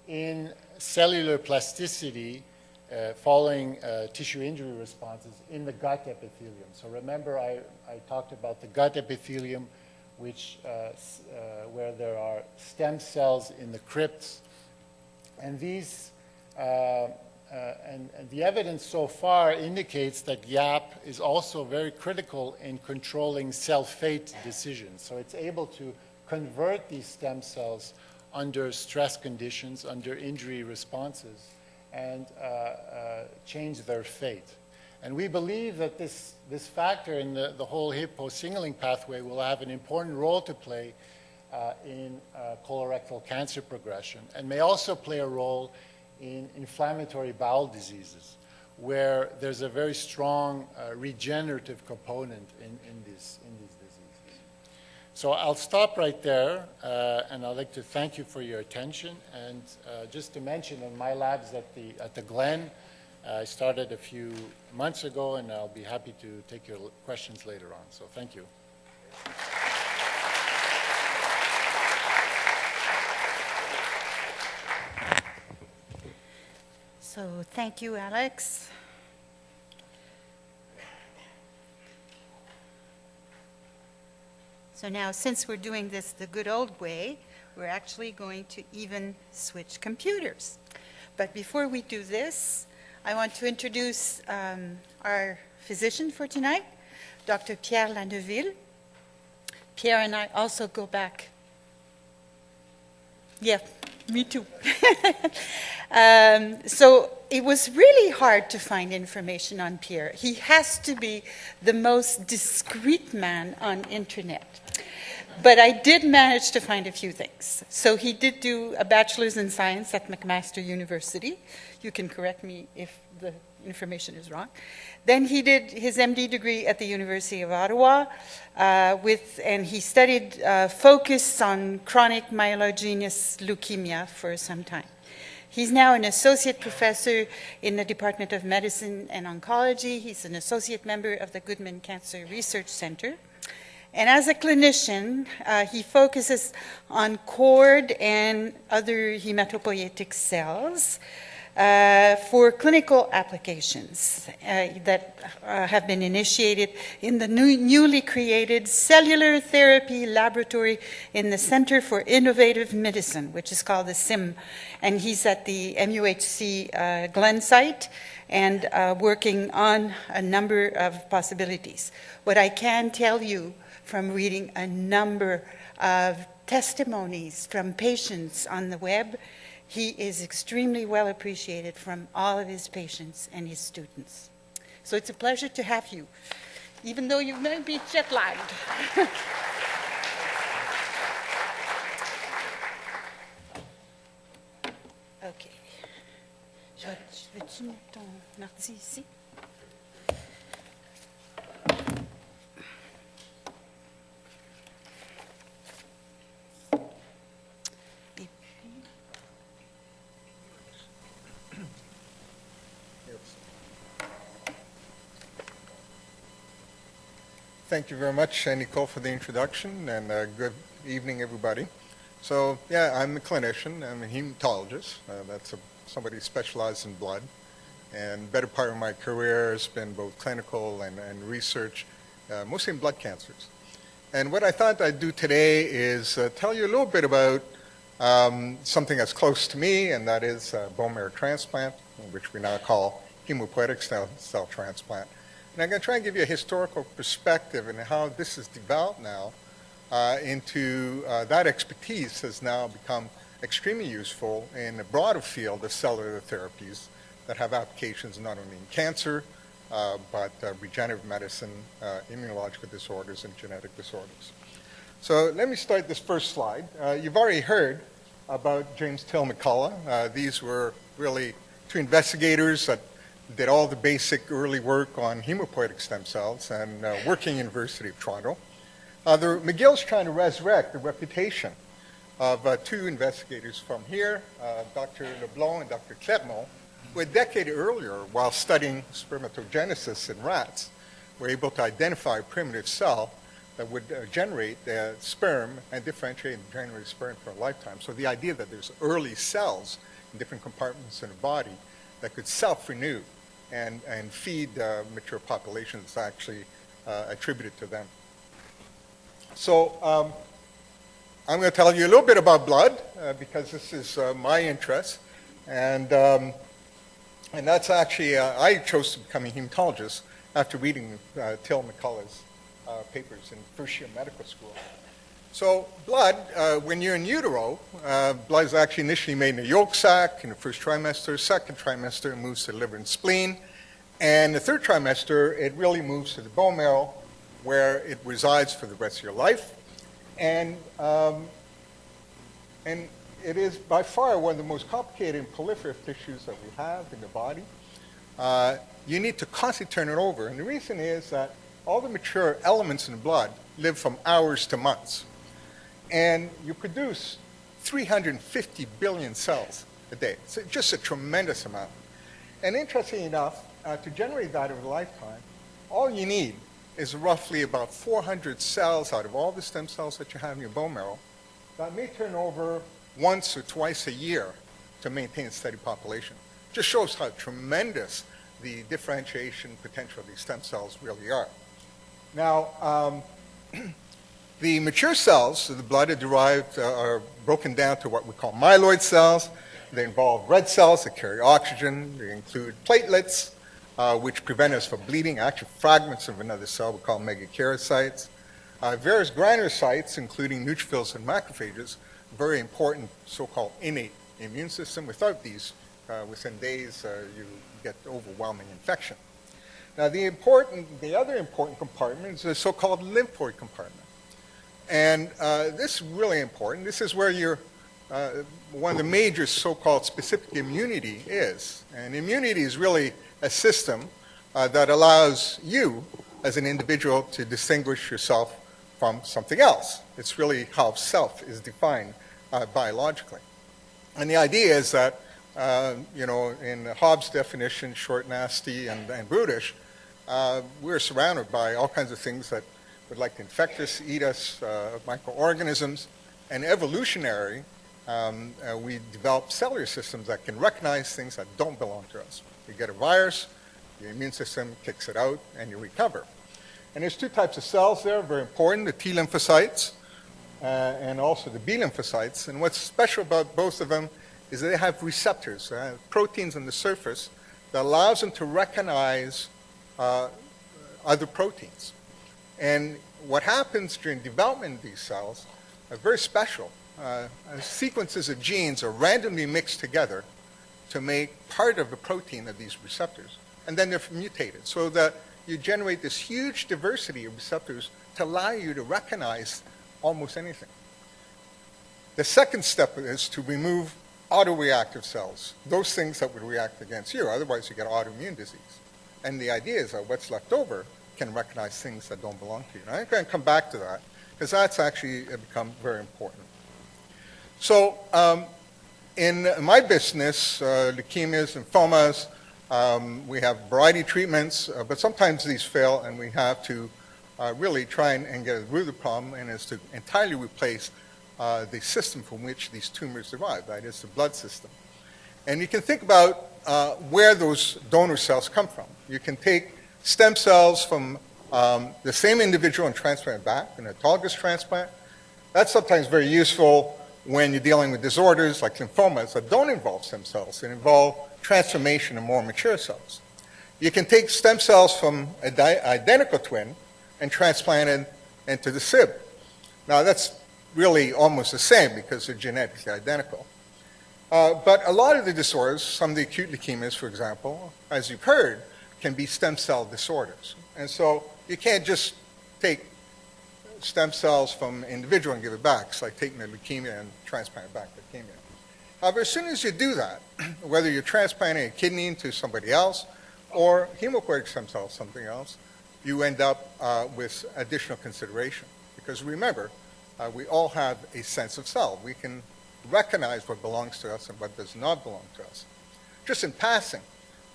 in cellular plasticity following tissue injury responses in the gut epithelium. So remember I talked about the gut epithelium, which, where there are stem cells in the crypts. And these, and the evidence so far indicates that YAP is also very critical in controlling cell fate decisions. So it's able to convert these stem cells under stress conditions, under injury responses, and change their fate. And we believe that this factor in the whole Hippo signaling pathway will have an important role to play in colorectal cancer progression, and may also play a role in inflammatory bowel diseases, where there's a very strong regenerative component in these diseases. So I'll stop right there, and I'd like to thank you for your attention. And just to mention, in my labs at the Glen, I started a few months ago, and I'll be happy to take your questions later on. So thank you. So thank you, Alex. So now, since we're doing this the good old way, we're actually going to even switch computers. But before we do this, I want to introduce our physician for tonight, Dr. Pierre Lanneville. Pierre and I also go back. Yeah, me too. So it was really hard to find information on Pierre. He has to be the most discreet man on internet. But I did manage to find a few things. So he did do a bachelor's in science at McMaster University. You can correct me if the information is wrong. Then he did his MD degree at the University of Ottawa, and he studied focus on chronic myelogenous leukemia for some time. He's now an associate professor in the Department of Medicine and Oncology. He's an associate member of the Goodman Cancer Research Center. And as a clinician, he focuses on cord and other hematopoietic cells for clinical applications that have been initiated in the newly created Cellular Therapy Laboratory in the Center for Innovative Medicine, which is called the CIM. And he's at the MUHC Glen site and working on a number of possibilities. What I can tell you from reading a number of testimonies from patients on the web, he is extremely well appreciated from all of his patients and his students. So it's a pleasure to have you, even though you may be jet-lagged. OK. Veux-tu mettre ton ordi ici? Thank you very much, Nicole, for the introduction, and good evening, everybody. So, yeah, I'm a clinician. I'm a hematologist. That's somebody specialized in blood. And better part of my career has been both clinical and research, mostly in blood cancers. And what I thought I'd do today is tell you a little bit about something that's close to me, and that is bone marrow transplant, which we now call hematopoietic cell transplant. And I'm going to try and give you a historical perspective and how this has developed now into that expertise has now become extremely useful in a broader field of cellular therapies that have applications not only in cancer, but regenerative medicine, immunological disorders, and genetic disorders. So let me start this first slide. You've already heard about James Till McCullough. These were really two investigators that did all the basic early work on hematopoietic stem cells and working University of Toronto. McGill's trying to resurrect the reputation of two investigators from here, Dr. Leblanc and Dr. Clepmont, who a decade earlier, while studying spermatogenesis in rats, were able to identify a primitive cell that would generate sperm and differentiate and generate sperm for a lifetime. So the idea that there's early cells in different compartments in the body that could self-renew and feed mature populations is actually attributed to them. So I'm going to tell you a little bit about blood because this is my interest. And that's actually, I chose to become a hematologist after reading Till McCullough's papers in first year medical school. So blood, when you're in utero, blood is actually initially made in the yolk sac in the first trimester. Second trimester, it moves to the liver and spleen. And the third trimester, it really moves to the bone marrow, where it resides for the rest of your life. And it is by far one of the most complicated and proliferative tissues that we have in the body. You need to constantly turn it over. And the reason is that all the mature elements in the blood live from hours to months. And you produce 350 billion cells a day. It's just a tremendous amount. And interestingly enough, to generate that over a lifetime, all you need is roughly about 400 cells out of all the stem cells that you have in your bone marrow that may turn over once or twice a year to maintain a steady population. Just shows how tremendous the differentiation potential of these stem cells really are. Now, the mature cells of the blood are derived, are broken down to what we call myeloid cells. They involve red cells that carry oxygen. They include platelets, which prevent us from bleeding, actually fragments of another cell we call megakaryocytes. Various granulocytes, including neutrophils and macrophages, very important so-called innate immune system. Without these, within days, you get overwhelming infection. Now, the other important compartment is the so-called lymphoid compartment. And this is really important. This is where your one of the major so-called specific immunity is. And immunity is really a system that allows you as an individual to distinguish yourself from something else. It's really how self is defined biologically. And the idea is that, in Hobbes' definition, short, nasty, and brutish, we're surrounded by all kinds of things that would like to infect us, eat us, microorganisms. And evolutionary, we develop cellular systems that can recognize things that don't belong to us. You get a virus, your immune system kicks it out, and you recover. And there's two types of cells there, very important, the T lymphocytes and also the B lymphocytes. And what's special about both of them is they have receptors, proteins on the surface that allows them to recognize other proteins. And what happens during development of these cells are very special. Sequences of genes are randomly mixed together to make part of the protein of these receptors. And then they're mutated so that you generate this huge diversity of receptors to allow you to recognize almost anything. The second step is to remove autoreactive cells, those things that would react against you. Otherwise, you get autoimmune disease. And the idea is that what's left over can recognize things that don't belong to you. And I'm going to come back to that because that's actually become very important. So in my business, leukemias, lymphomas, we have a variety of treatments, but sometimes these fail and we have to really try and get at the root of the problem, and is to entirely replace the system from which these tumors derive, that is the blood system. And you can think about where those donor cells come from. You can take stem cells from the same individual and transplant back, an autologous transplant. That's sometimes very useful when you're dealing with disorders like lymphomas that don't involve stem cells and involve transformation of more mature cells. You can take stem cells from an identical twin and transplant it into the SIB. Now that's really almost the same because they're genetically identical. But a lot of the disorders, some of the acute leukemias, for example, as you've heard, can be stem cell disorders. And so you can't just take stem cells from an individual and give it back. It's like taking a leukemia and transplanting back leukemia. However, as soon as you do that, whether you're transplanting a kidney into somebody else or hematopoietic stem cells, something else, you end up with additional consideration. Because remember, we all have a sense of self. We can recognize what belongs to us and what does not belong to us. Just in passing,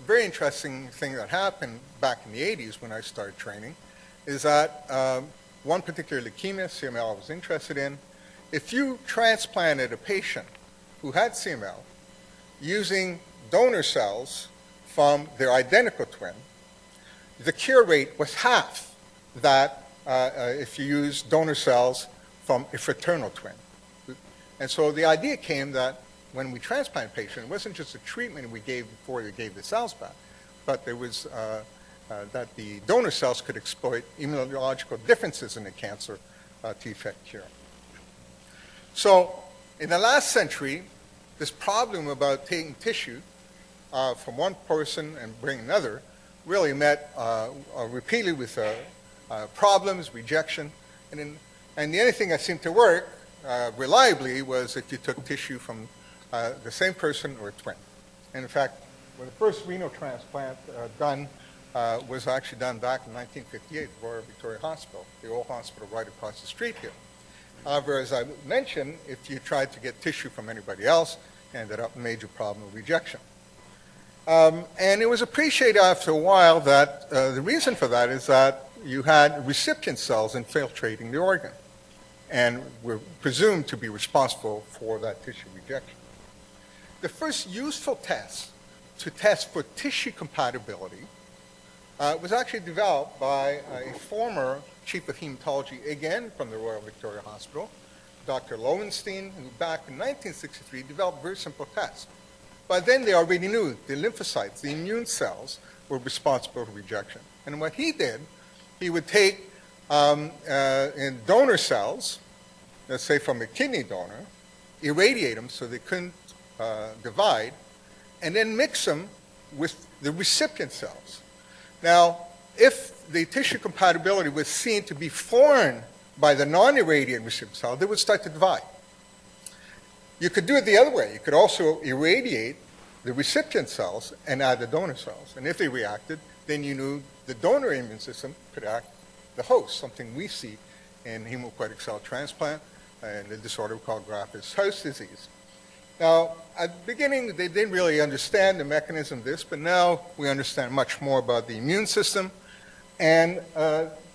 a very interesting thing that happened back in the 80s when I started training is that one particular leukemia, CML, I was interested in. If you transplanted a patient who had CML using donor cells from their identical twin, the cure rate was half that if you use donor cells from a fraternal twin. And so the idea came that when we transplant a patient, it wasn't just a treatment we gave before they gave the cells back, but there was that the donor cells could exploit immunological differences in the cancer to effect cure. So in the last century, this problem about taking tissue from one person and bringing another really met repeatedly with problems, rejection, and the only thing that seemed to work reliably was if you took tissue from the same person or a twin. And in fact, when the first renal transplant done was actually done back in 1958 at Royal Victoria Hospital, the old hospital right across the street here. However, as I mentioned, if you tried to get tissue from anybody else, it ended up a major problem of rejection. And it was appreciated after a while that the reason for that is that you had recipient cells infiltrating the organ and were presumed to be responsible for that tissue rejection. The first useful test to test for tissue compatibility was actually developed by a former chief of hematology, again from the Royal Victoria Hospital, Dr. Lowenstein, who back in 1963 developed a very simple test. By then they already knew the lymphocytes, the immune cells, were responsible for rejection. And what he did, he would take in donor cells, let's say from a kidney donor, irradiate them so they couldn't divide, and then mix them with the recipient cells. Now, if the tissue compatibility was seen to be foreign by the non-irradiated recipient cell, they would start to divide. You could do it the other way. You could also irradiate the recipient cells and add the donor cells. And if they reacted, then you knew the donor immune system could act the host, something we see in hematopoietic cell transplant and the disorder called graft-versus-host disease. Now, at the beginning, they didn't really understand the mechanism of this, but now we understand much more about the immune system. And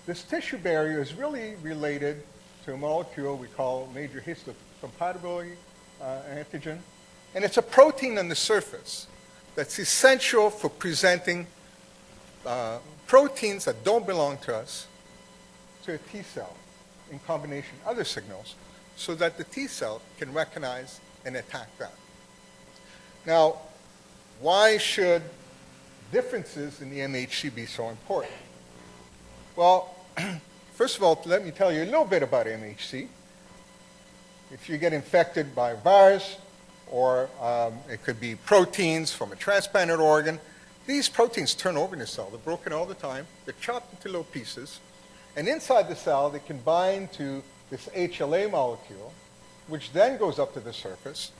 this tissue barrier is really related to a molecule we call major histocompatibility antigen. And it's a protein on the surface that's essential for presenting proteins that don't belong to us to a T cell in combination with other signals so that the T cell can recognize and attack that. Now, why should differences in the MHC be so important? Well, first of all, let me tell you a little bit about MHC. If you get infected by a virus, or it could be proteins from a transplanted organ, these proteins turn over in the cell. They're broken all the time. They're chopped into little pieces. And inside the cell, they can bind to this HLA molecule, which then goes up to the surface.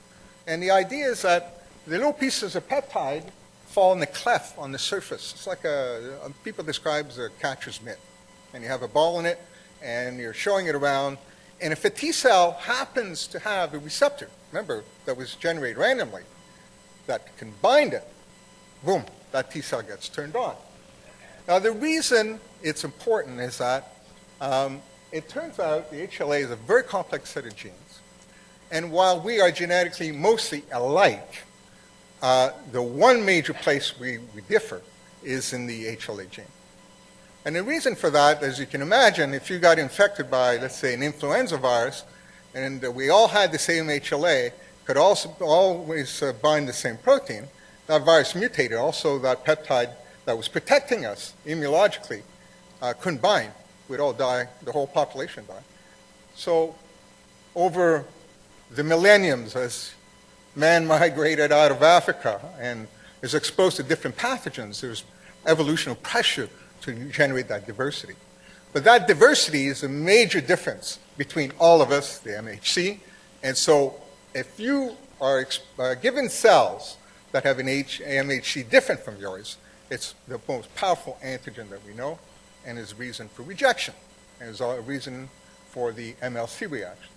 And the idea is that the little pieces of peptide fall in the cleft on the surface. It's like people describe as a catcher's mitt. And you have a ball in it, and you're showing it around. And if a T cell happens to have a receptor, remember, that was generated randomly, that can bind it, boom, that T cell gets turned on. Now, the reason it's important is that it turns out the HLA is a very complex set of genes. And while we are genetically mostly alike, the one major place we differ is in the HLA gene. And the reason for that, as you can imagine, if you got infected by, let's say, an influenza virus, and we all had the same HLA, could also always bind the same protein, that virus mutated. Also, that peptide that was protecting us immunologically couldn't bind. We'd all die, the whole population died. So over the millenniums, as man migrated out of Africa and is exposed to different pathogens, there's evolutionary pressure to generate that diversity. But that diversity is a major difference between all of us, the MHC. And so if you are given cells that have an MHC different from yours, it's the most powerful antigen that we know, and is a reason for rejection, and is a reason for the MLC reaction.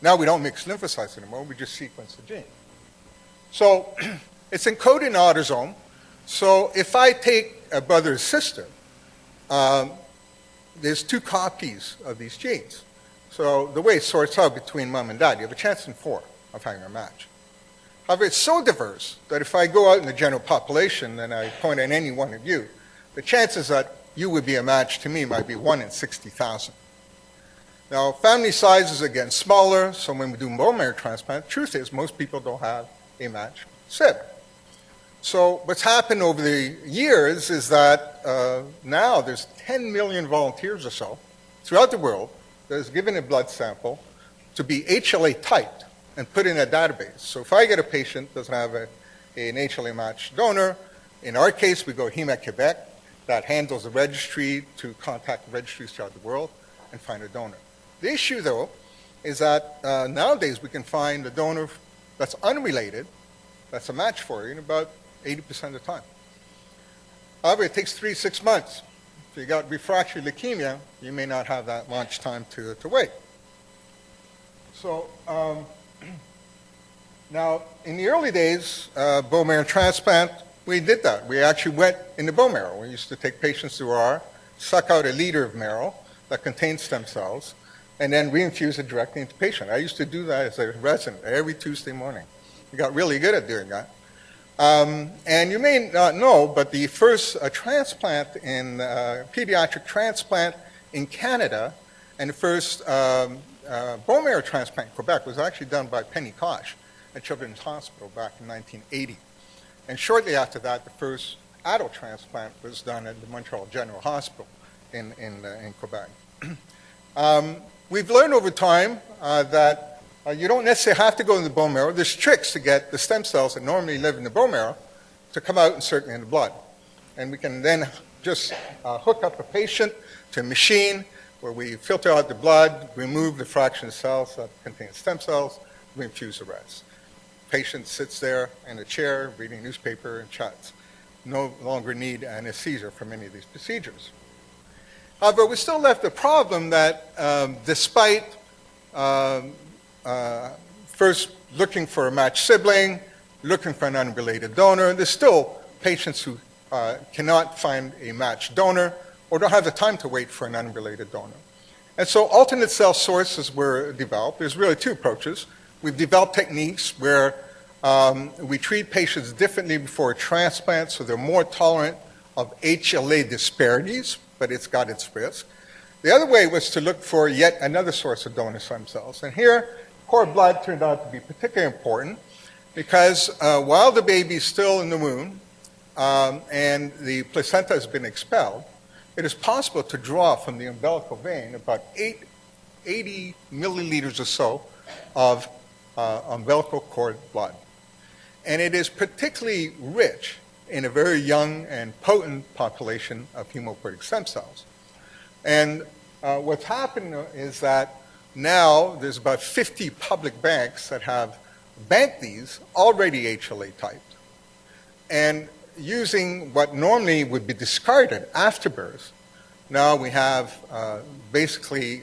Now we don't mix lymphocytes anymore, we just sequence the gene. So it's encoded in autosome. So if I take a brother or sister, there's 2 copies of these genes. So the way it sorts out between mom and dad, you have a chance in 4 of having a match. However, it's so diverse that if I go out in the general population and I point at any one of you, the chances that you would be a match to me might be 1 in 60,000. Now, family size is again smaller, so when we do bone marrow transplant, the truth is most people don't have a match sib. So what's happened over the years is that now there's 10 million volunteers or so throughout the world that is given a blood sample to be HLA typed and put in a database. So if I get a patient that doesn't have an HLA matched donor, in our case we go Hema Quebec, that handles the registry to contact registries throughout the world and find a donor. The issue though is that nowadays we can find a donor that's unrelated, that's a match for you in about 80% of the time. However, it takes 3 to 6 months. If you got refractory leukemia, you may not have that much time to wait. So now, in the early days, bone marrow transplant, we did that. We actually went in the bone marrow. We used to take patients to OR, suck out a liter of marrow that contained stem cells, and then reinfuse it directly into the patient. I used to do that as a resident every Tuesday morning. We got really good at doing that. And you may not know, but the first transplant in pediatric transplant in Canada and the first bone marrow transplant in Quebec was actually done by Penny Koch at Children's Hospital back in 1980. And shortly after that, the first adult transplant was done at the Montreal General Hospital in Quebec. We've learned over time that you don't necessarily have to go in the bone marrow. There's tricks to get the stem cells that normally live in the bone marrow to come out and circulate in the blood. And we can then just hook up a patient to a machine where we filter out the blood, remove the fraction of cells that contain stem cells, we infuse the rest. Patient sits there in a chair reading newspaper and chats. No longer need anesthesia for many of these procedures. However, we still left the problem that despite first looking for a matched sibling, looking for an unrelated donor, there's still patients who cannot find a matched donor or don't have the time to wait for an unrelated donor. And so alternate cell sources were developed. There's really 2 approaches. We've developed techniques where we treat patients differently before a transplant so they're more tolerant of HLA disparities, but it's got its risk. The other way was to look for yet another source of donor stem cells. And here, cord blood turned out to be particularly important because while the baby's still in the womb and the placenta has been expelled, it is possible to draw from the umbilical vein about 80 milliliters or so of umbilical cord blood. And it is particularly rich in a very young and potent population of hematopoietic stem cells. And what's happened is that now there's about 50 public banks that have banked these already HLA typed. And using what normally would be discarded after birth, now we have basically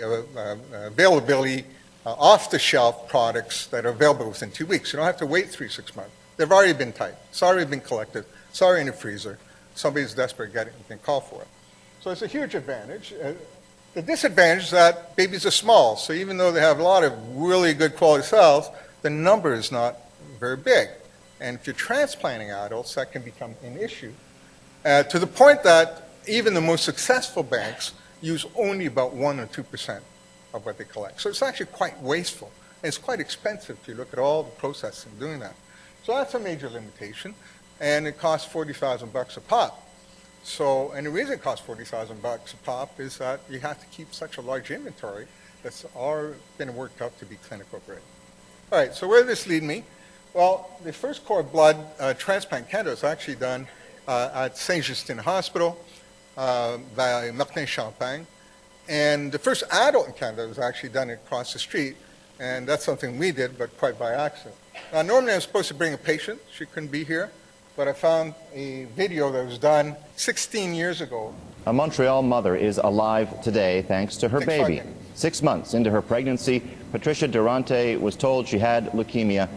availability off-the-shelf products that are available within 2 weeks. You don't have to wait 3 to 6 months. They've already been typed. It's already been collected. It's already in the freezer. Somebody's desperate to get it, you can call for it. So it's a huge advantage. The disadvantage is that babies are small, so even though they have a lot of really good quality cells, the number is not very big. And if you're transplanting adults, that can become an issue, to the point that even the most successful banks use only about 1 or 2% of what they collect. So it's actually quite wasteful, and it's quite expensive if you look at all the processing doing that. So that's a major limitation, and it costs $40,000 a pop. So, and the reason it costs $40,000 a pop is that you have to keep such a large inventory that's all been worked up to be clinical grade. All right, so where does this lead me? Well, the first cord blood transplant in Canada was actually done at Saint-Justin Hospital by Martin Champagne. And the first adult in Canada was actually done across the street, and that's something we did, but quite by accident. Now, normally I'm supposed to bring a patient. She couldn't be here, but I found a video that was done 16 years ago. A Montreal mother is alive today thanks to her baby. 6 months into her pregnancy, Patricia Durante was told she had leukemia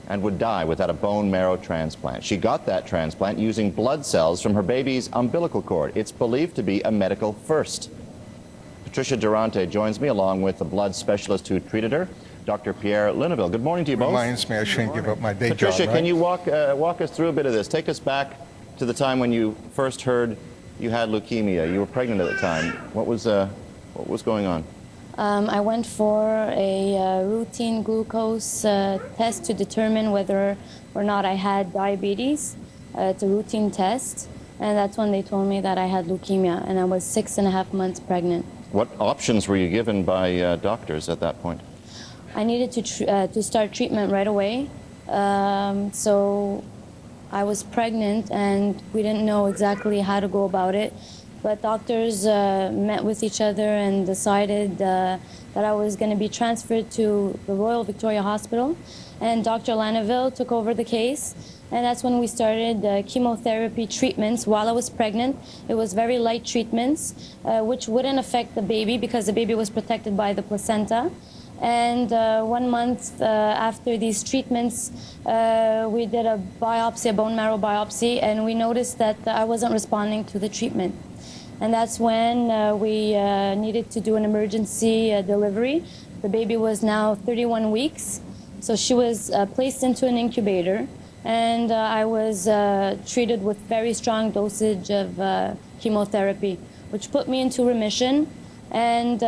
and would die without a bone marrow transplant. She got that transplant using blood cells from her baby's umbilical cord. It's believed to be a medical first. Patricia Durante joins me along with the blood specialist who treated her, Dr. Pierre Linneville. Good morning to you both. Reminds me I shouldn't give up my day job, Patricia, right? can you walk us through a bit of this? Take us back to the time when you first heard you had leukemia. You were pregnant at the time. What was going on? I went for a routine glucose test to determine whether or not I had diabetes. It's a routine test, and that's when they told me that I had leukemia, and I was 6.5 months pregnant. What options were you given by doctors at that point? I needed to start treatment right away, so I was pregnant, and we didn't know exactly how to go about it. But doctors met with each other and decided that I was going to be transferred to the Royal Victoria Hospital. And Dr. Linneville took over the case. And that's when we started chemotherapy treatments while I was pregnant. It was very light treatments, which wouldn't affect the baby because the baby was protected by the placenta. And 1 month after these treatments, we did a biopsy, a bone marrow biopsy, and we noticed that I wasn't responding to the treatment. And that's when we needed to do an emergency delivery. The baby was now 31 weeks, so she was placed into an incubator, and I was treated with very strong dosage of chemotherapy, which put me into remission. And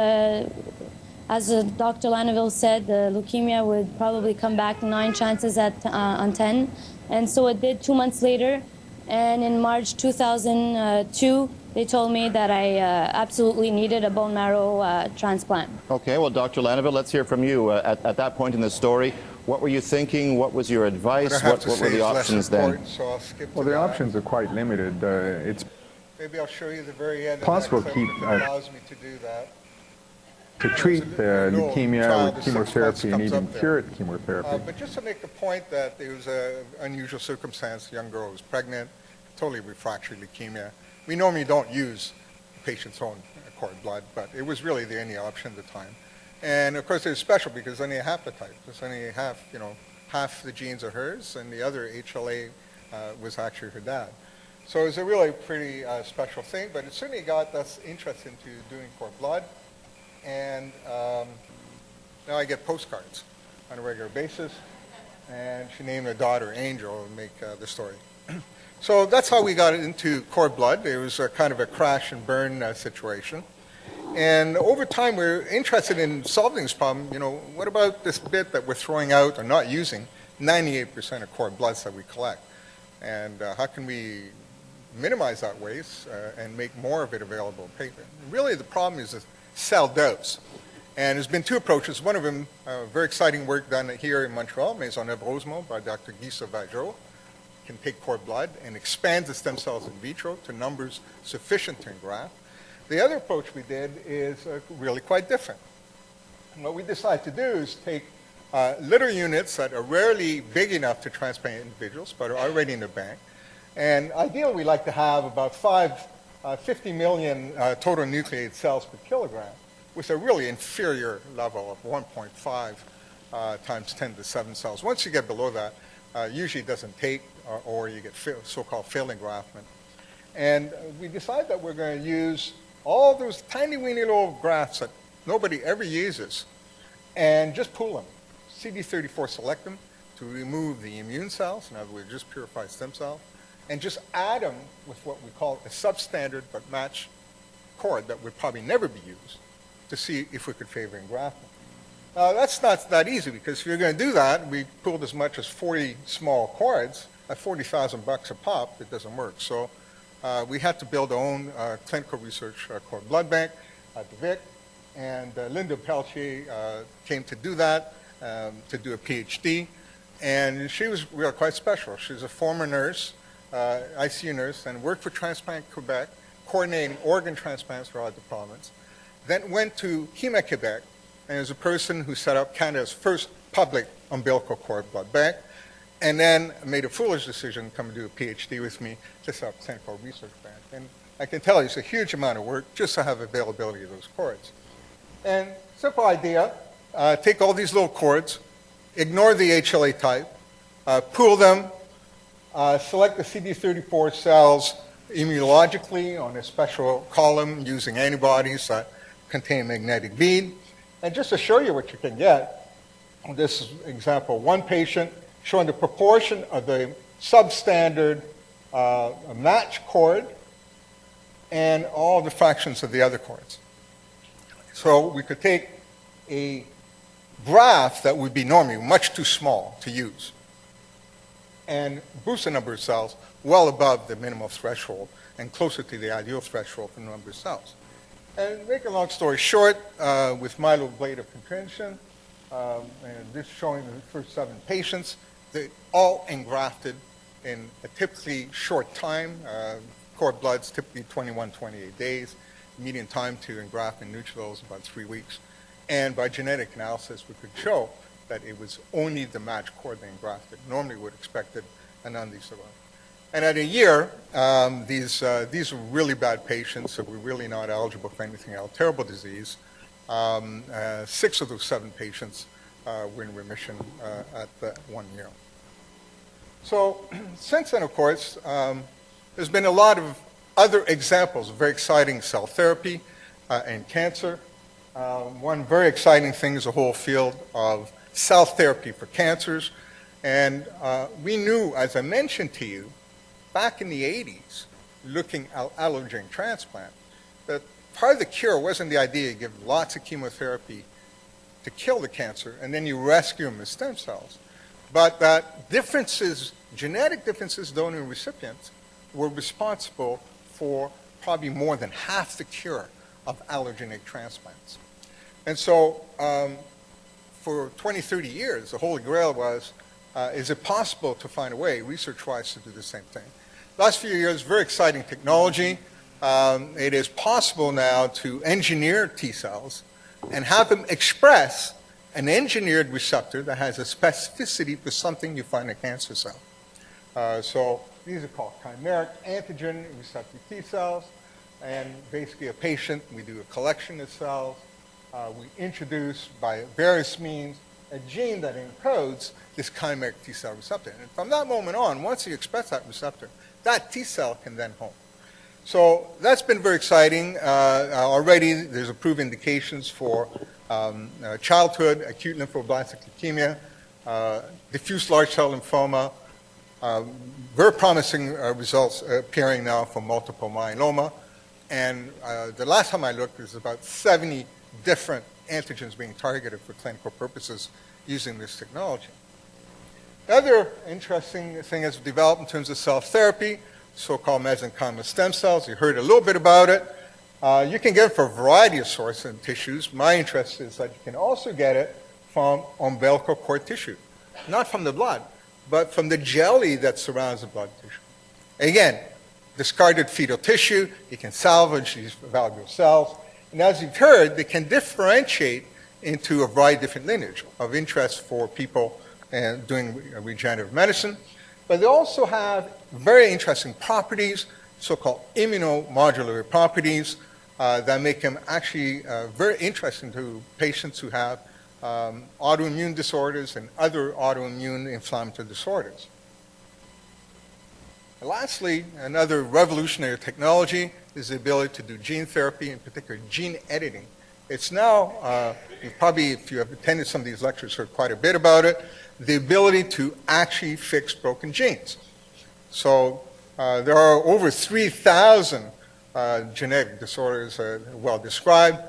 as Dr. Linneville said, the leukemia would probably come back 9 chances on 10, and so it did 2 months later. And in March 2002, they told me that I absolutely needed a bone marrow transplant. Okay, well, Dr. Linneville, let's hear from you. At that point in the story, what were you thinking? What was your advice? What were the options then? So I'll skip Well, to the that. options are quite limited. It's Maybe I'll show you the very end possible of that to clip keep, if it allows me to do that. to treat leukemia with chemotherapy and comes even up there. cure it chemotherapy. But just to make the point that there was an unusual circumstance, a young girl was pregnant, totally refractory leukemia. We normally don't use the patient's own cord blood, but it was really the only option at the time. And of course, it was special because only half the type. There's only half the genes are hers, and the other HLA was actually her dad. So it was a really pretty special thing, but it certainly got us interested into doing cord blood. And now I get postcards on a regular basis, and she named her daughter Angel to make the story. So that's how we got into cord blood. It was a kind of a crash and burn situation. And over time, we're interested in solving this problem. What about this bit that we're throwing out or not using, 98% of cord bloods that we collect? And how can we minimize that waste and make more of it available in paper? Really, the problem is the cell dose. And there's been 2 approaches. One of them, very exciting work done here in Montreal, Maison Rosemont by Dr. Guy Sauvageau, can take cord blood and expand the stem cells in vitro to numbers sufficient to engraft. The other approach we did is really quite different. And what we decided to do is take litter units that are rarely big enough to transplant individuals, but are already in the bank. And ideally, we like to have about 50 million total nucleated cells per kilogram, with a really inferior level of 1.5 times 10 to the 7 cells. Once you get below that, usually it doesn't take, or you get so-called failed engraftment. And we decided that we're going to use all those tiny, weeny little grafts that nobody ever uses, and just pool them. CD34 select them to remove the immune cells, in other words, just purified stem cells, and just add them with what we call a substandard but matched cord that would probably never be used to see if we could favor engraftment. Now, that's not that easy, because if you're going to do that, we pulled as much as 40 small cords at $40,000 a pop. It doesn't work. So we had to build our own clinical research cord blood bank at the Vic, and Linda Peltier came to do that, to do a PhD, and she was really quite special. She's a former nurse, ICU nurse, and worked for Transplant Quebec, coordinating organ transplants throughout the province. Then went to Hema Quebec, and is a person who set up Canada's first public umbilical cord blood bank, and then made a foolish decision to come and do a PhD with me to set up a clinical research bank. And I can tell you it's a huge amount of work just to have availability of those cords. And simple idea, take all these little cords, ignore the HLA type, pool them, select the CD34 cells immunologically on a special column using antibodies that contain magnetic bead. And just to show you what you can get, this is example one patient showing the proportion of the substandard match chord and all the fractions of the other chords. So we could take a graph that would be normally much too small to use and boost the number of cells well above the minimal threshold and closer to the ideal threshold for the number of cells. And make a long story short, with myeloablative contention, and this showing the first 7 patients, they all engrafted in a typically short time. Cord bloods typically 21, 28 days. Median time to engraft in neutrophils about 3 weeks. And by genetic analysis, we could show that it was only the matched cord they engrafted. Normally, we would expect that none of these survived. And at a year, these were really bad patients, so we're really not eligible for anything else. Terrible disease. 6 of those 7 patients were in remission at the 1 year. So since then, of course, there's been a lot of other examples of very exciting cell therapy and cancer. One very exciting thing is the whole field of cell therapy for cancers. And we knew, as I mentioned to you, back in the 80s, looking at allogeneic transplant, that part of the cure wasn't the idea you give lots of chemotherapy to kill the cancer and then you rescue them with stem cells, but that differences, genetic differences, donor and recipients, were responsible for probably more than half the cure of allogeneic transplants. And so for 20, 30 years, the holy grail was, is it possible to find a way, research-wise, to do the same thing? Last few years, very exciting technology. It is possible now to engineer T cells and have them express an engineered receptor that has a specificity for something you find in a cancer cell. So these are called chimeric antigen receptor T cells. And basically a patient, we do a collection of cells. We introduce, by various means, a gene that encodes this chimeric T cell receptor. And from that moment on, once you express that receptor, that T cell can then home. So that's been very exciting. Already there's approved indications for childhood acute lymphoblastic leukemia, diffuse large cell lymphoma, very promising results appearing now for multiple myeloma. And the last time I looked, there's about 70 different antigens being targeted for clinical purposes using this technology. The other interesting thing that's developed in terms of cell therapy, so-called mesenchymal stem cells. You heard a little bit about it. You can get it from a variety of sources and tissues. My interest is that you can also get it from umbilical cord tissue, not from the blood, but from the jelly that surrounds the blood tissue. Again, discarded fetal tissue, you can salvage these valuable cells. And as you've heard, they can differentiate into a variety of different lineage of interest for people doing regenerative medicine. But they also have very interesting properties, so-called immunomodulatory properties, that make them actually very interesting to patients who have autoimmune disorders and other autoimmune inflammatory disorders. And lastly, another revolutionary technology is the ability to do gene therapy, in particular gene editing. It's now, probably if you have attended some of these lectures, heard quite a bit about it, the ability to actually fix broken genes. So there are over 3,000 genetic disorders well described,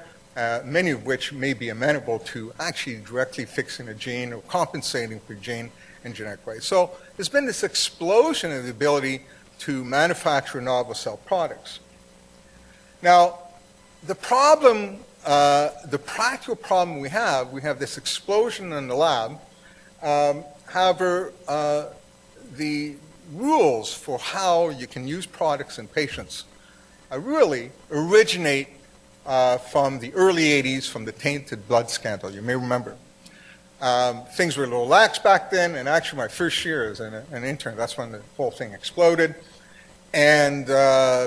many of which may be amenable to actually directly fixing a gene or compensating for a gene in genetic ways. So there's been this explosion in the ability to manufacture novel cell products. Now, the problem, the practical problem we have this explosion in the lab. However, the rules for how you can use products in patients really originate from the early 80s, from the tainted blood scandal. You may remember. Things were a little lax back then, and actually my first year as an intern, that's when the whole thing exploded. And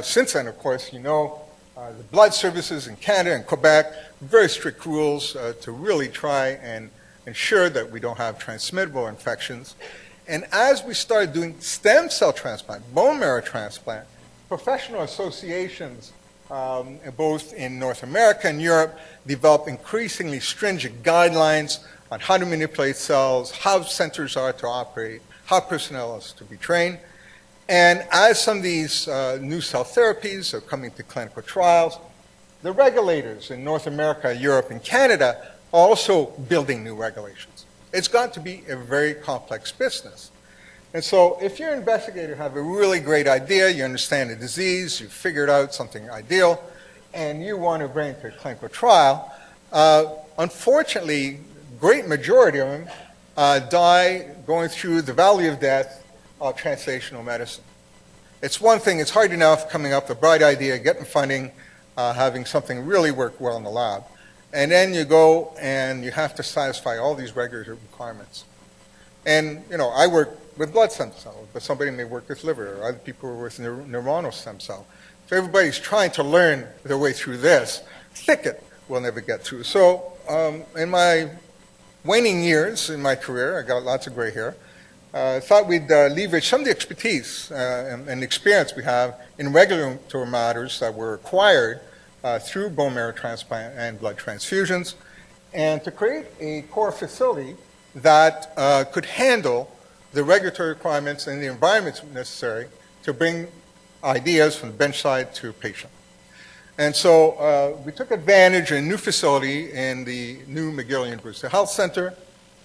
since then, of course, you know, the blood services in Canada and Quebec, very strict rules to really try and ensure that we don't have transmittable infections. And as we started doing stem cell transplant, bone marrow transplant, professional associations both in North America and Europe, developed increasingly stringent guidelines on how to manipulate cells, how centers are to operate, how personnel is to be trained. And as some of these new cell therapies are coming to clinical trials, the regulators in North America, Europe, and Canada are also building new regulations. It's got to be a very complex business. And so if you're an investigator, have a really great idea, you understand the disease, you've figured out something ideal, and you want to bring it to a clinical trial, unfortunately, great majority of them die going through the valley of death of translational medicine. It's one thing, it's hard enough coming up with a bright idea, getting funding, having something really work well in the lab. And then you go and you have to satisfy all these regulatory requirements. And, you know, I work with blood stem cells, but somebody may work with liver, or other people are with neuronal stem cell. So everybody's trying to learn their way through this. Thicket will never get through. So in my waning years in my career, I got lots of gray hair, thought we'd leverage some of the expertise and experience we have in regulatory matters that were acquired through bone marrow transplant and blood transfusions, and to create a core facility that could handle the regulatory requirements and the environments necessary to bring ideas from the bench side to a patient. And so we took advantage of a new facility in the new McGill University Health Center,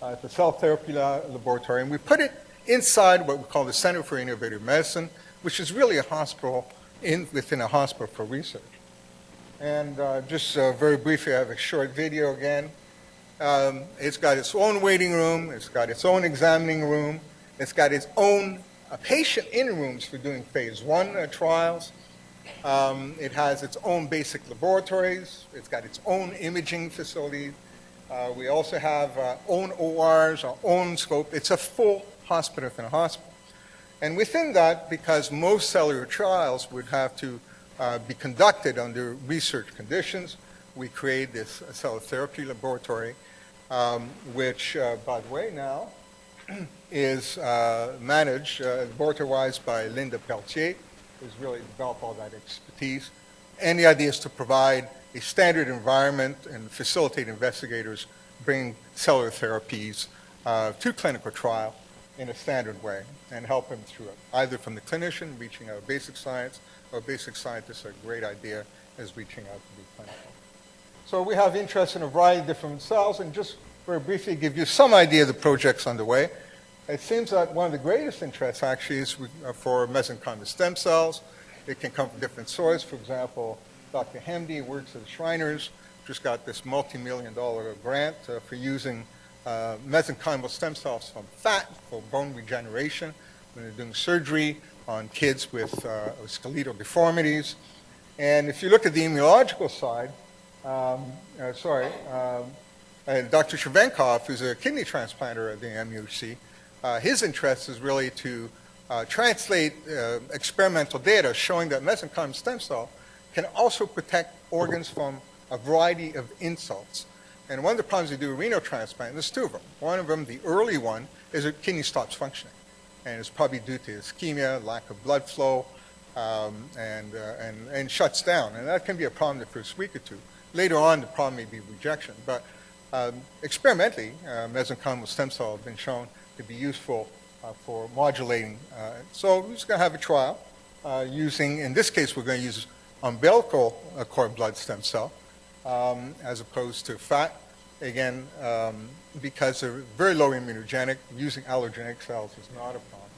the cell therapy laboratory, and we put it inside what we call the Center for Innovative Medicine, which is really a hospital within a hospital for research. And just very briefly, I have a short video again. It's got its own waiting room, it's got its own examining room, it's got its own patient in rooms for doing phase 1 trials. It has its own basic laboratories, it's got its own imaging facility. We also have our own ORs, our own scope. It's a full hospital within a hospital. And within that, because most cellular trials would have to be conducted under research conditions, we create this cell therapy laboratory, which, by the way, now is managed laboratory-wise by Linda Pelletier, who's really developed all that expertise. And the idea is to provide a standard environment and facilitate investigators bring cellular therapies to clinical trial in a standard way and help them through it, either from the clinician reaching out basic science, or basic scientists, a great idea is reaching out to be clinical. So we have interest in a variety of different cells, and just very briefly give you some idea of the projects underway. It seems that one of the greatest interests actually is for mesenchymal stem cells. It can come from different sources. For example, Dr. Hemdy works at the Shriners, just got this multi-million-dollar grant for using mesenchymal stem cells from fat for bone regeneration when they're doing surgery on kids with skeletal deformities. And if you look at the immunological side, Dr. Shchevenkov, who's a kidney transplanter at the MUC, his interest is really to translate experimental data showing that mesenchymal stem cell can also protect organs from a variety of insults. And one of the problems you do with renal transplant, there's two of them. One of them, the early one, is that kidney stops functioning. And it's probably due to ischemia, lack of blood flow, and shuts down. And that can be a problem the first week or two. Later on, the problem may be rejection. But experimentally, mesenchymal stem cells have been shown to be useful for modulating. So we're just going to have a trial using, in this case, we're going to use umbilical cord blood stem cell as opposed to fat. Again, because they're very low immunogenic, using allogenic cells is not a problem.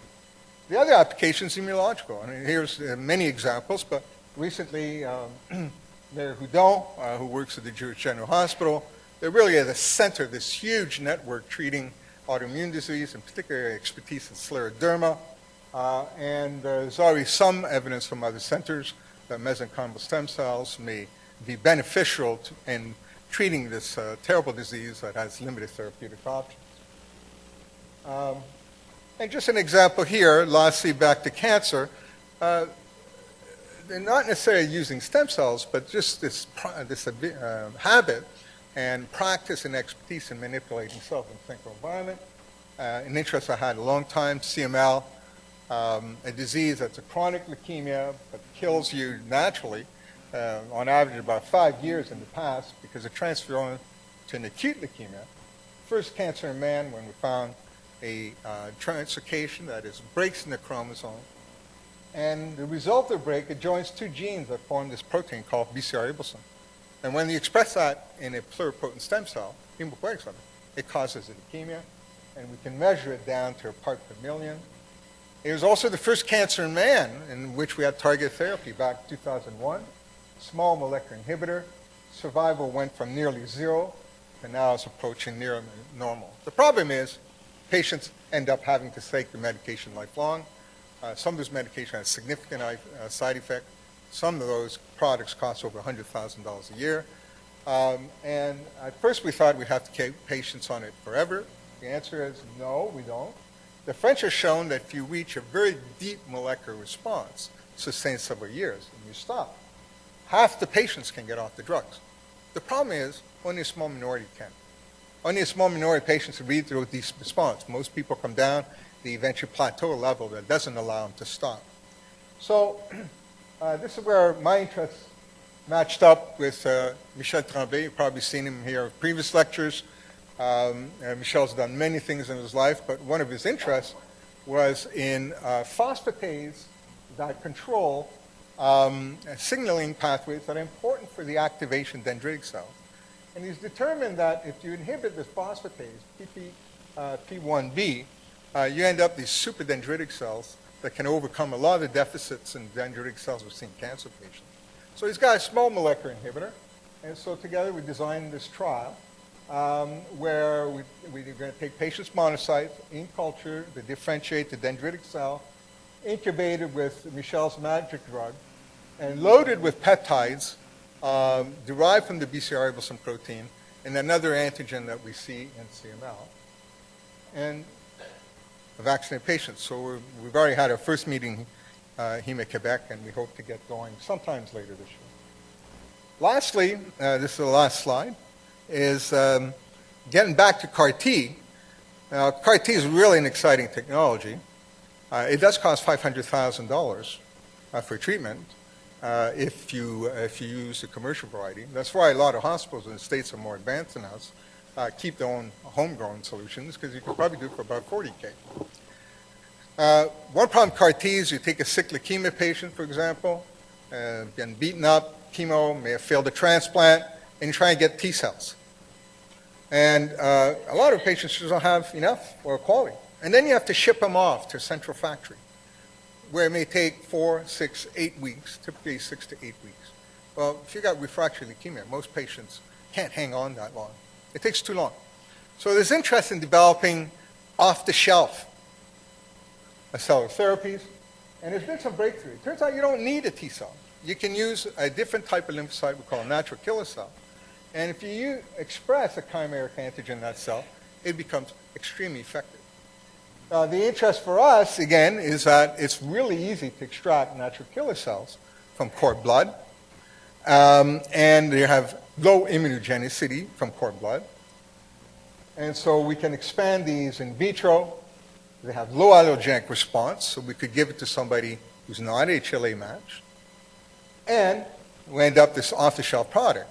The other application is immunological. I mean, here's many examples, but recently, Mayor Houdon, who works at the Jewish General Hospital, they're really at the center of this huge network treating autoimmune disease, in particular expertise in scleroderma. And there's already some evidence from other centers that mesenchymal stem cells may be beneficial in treating this terrible disease that has limited therapeutic options. And just an example here, lastly back to cancer, they're not necessarily using stem cells, but just this habit and practice and expertise in manipulating cells in the clinical environment. An interest I had a long time, CML, a disease that's a chronic leukemia but kills you naturally on average about 5 years in the past because it transferred on to an acute leukemia. First cancer in man when we found a translocation, that is, breaks in the chromosome. And the result of the break, it joins two genes that form this protein called BCR-ABLsym. And when you express that in a pluripotent stem cell, hematopoietic cell, it causes a leukemia, and we can measure it down to a part per million. It was also the first cancer in man in which we had targeted therapy back in 2001. Small molecular inhibitor. Survival went from nearly 0 to now it's approaching near normal. The problem is patients end up having to take the medication lifelong. Some of this medication has significant side effects. Some of those products cost over $100,000 a year. And at first we thought we'd have to keep patients on it forever. The answer is no, we don't. The French have shown that if you reach a very deep molecular response, sustained several years, and you stop, half the patients can get off the drugs. The problem is only a small minority can. Only a small minority of patients reach through a deep response. Most people come down, they eventually plateau a level that doesn't allow them to stop. So this is where my interests matched up with Michel Tremblay. You've probably seen him here in previous lectures. Michel's done many things in his life, but one of his interests was in phosphatase that control signaling pathways that are important for the activation of dendritic cells. And he's determined that if you inhibit this phosphatase, P1B, you end up these super dendritic cells that can overcome a lot of the deficits in dendritic cells we've seen in cancer patients. So he's got a small molecular inhibitor, and so together we designed this trial where we're going to take patients' monocytes in culture to differentiate the dendritic cell, incubated with Michel's magic drug, and loaded with peptides derived from the BCR-ABLsym protein and another antigen that we see in CML, and vaccinated patients. So we've already had our first meeting here at Quebec, and we hope to get going sometimes later this year. Lastly, this is the last slide, is getting back to CAR-T. Now, CAR-T is really an exciting technology. It does cost $500,000 for treatment if you use the commercial variety. That's why a lot of hospitals in the States are more advanced than us, keep their own homegrown solutions, because you can probably do it for about $40K. One problem with CAR-T is you take a sick leukemia patient, for example, been beaten up, chemo, may have failed a transplant, and you try and get T cells. And a lot of patients just don't have enough or quality. And then you have to ship them off to a central factory, where it may take 4, 6, 8 weeks, typically 6 to 8 weeks. Well, if you've got refractory leukemia, most patients can't hang on that long. It takes too long. So there's interest in developing off-the-shelf cellular therapies, and there's been some breakthrough. It turns out you don't need a T cell. You can use a different type of lymphocyte we call a natural killer cell. And if you express a chimeric antigen in that cell, it becomes extremely effective. The interest for us, again, is that it's really easy to extract natural killer cells from cord blood, and they have low immunogenicity from cord blood. And so we can expand these in vitro. They have low allogenic response, so we could give it to somebody who's not HLA matched. And we end up this off-the-shelf product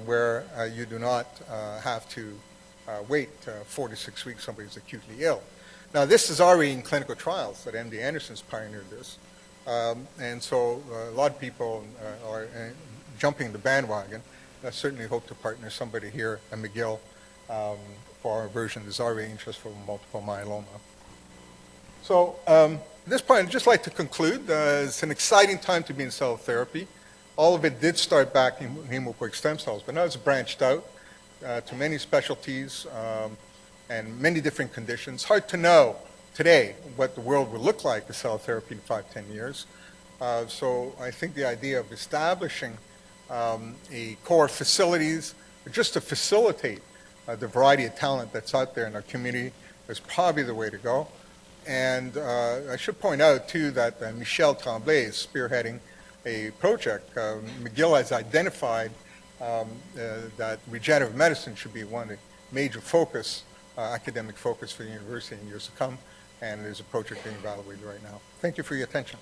where you do not have to wait 4 to 6 weeks somebody's acutely ill. Now, this is already in clinical trials that MD Anderson's pioneered this. And so a lot of people are jumping the bandwagon. I certainly hope to partner somebody here at McGill for our version. There's already interest for multiple myeloma. So at this point, I'd just like to conclude. It's an exciting time to be in cell therapy. All of it did start back in hematopoietic stem cells, but now it's branched out to many specialties and many different conditions. Hard to know today what the world will look like with cell therapy in 5, 10 years. So I think the idea of establishing a core facilities just to facilitate the variety of talent that's out there in our community is probably the way to go. And I should point out, too, that Michel Tremblay is spearheading a project. McGill has identified that regenerative medicine should be one of the major focus, academic focus for the university in years to come, and there's a project being evaluated right now. Thank you for your attention.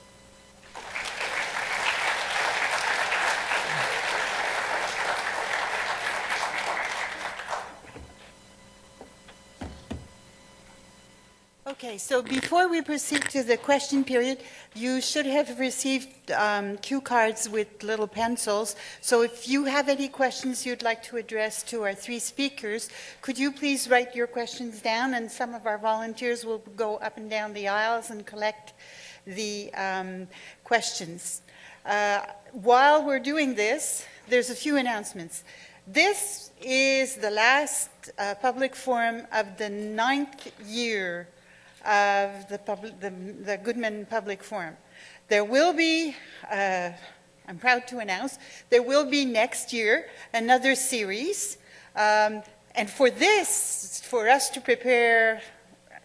Okay, so before we proceed to the question period, you should have received cue cards with little pencils. So if you have any questions you'd like to address to our three speakers, could you please write your questions down, and some of our volunteers will go up and down the aisles and collect the questions. While we're doing this, there's a few announcements. This is the last public forum of the 9th year of the Goodman Public Forum. There will be, I'm proud to announce, there will be next year another series. And for this, for us to prepare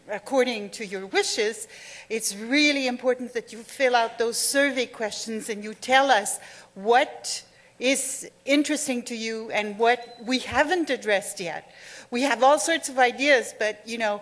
according to your wishes, it's really important that you fill out those survey questions and you tell us what is interesting to you and what we haven't addressed yet. We have all sorts of ideas, but you know,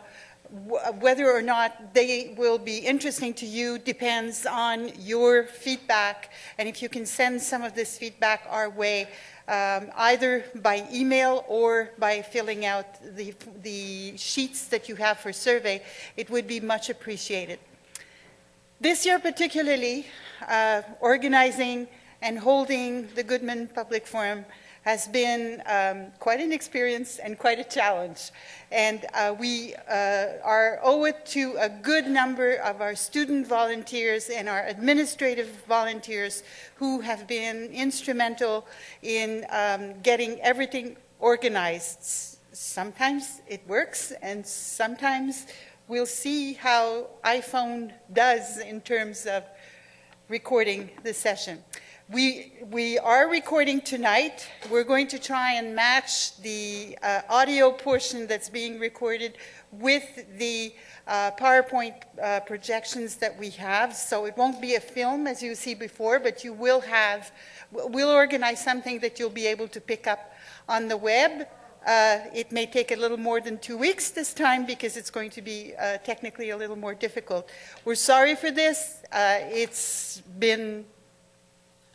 whether or not they will be interesting to you depends on your feedback. And if you can send some of this feedback our way, either by email or by filling out the sheets that you have for survey, it would be much appreciated. This year particularly, organizing and holding the Goodman Public Forum has been quite an experience and quite a challenge. And we owe it to a good number of our student volunteers and our administrative volunteers who have been instrumental in getting everything organized. Sometimes it works, and sometimes we'll see how iPhone does in terms of recording the session. We are recording tonight. We're going to try and match the audio portion that's being recorded with the PowerPoint projections that we have. So it won't be a film as you see before, but you will have, we'll organize something that you'll be able to pick up on the web. It may take a little more than 2 weeks this time because it's going to be technically a little more difficult. We're sorry for this.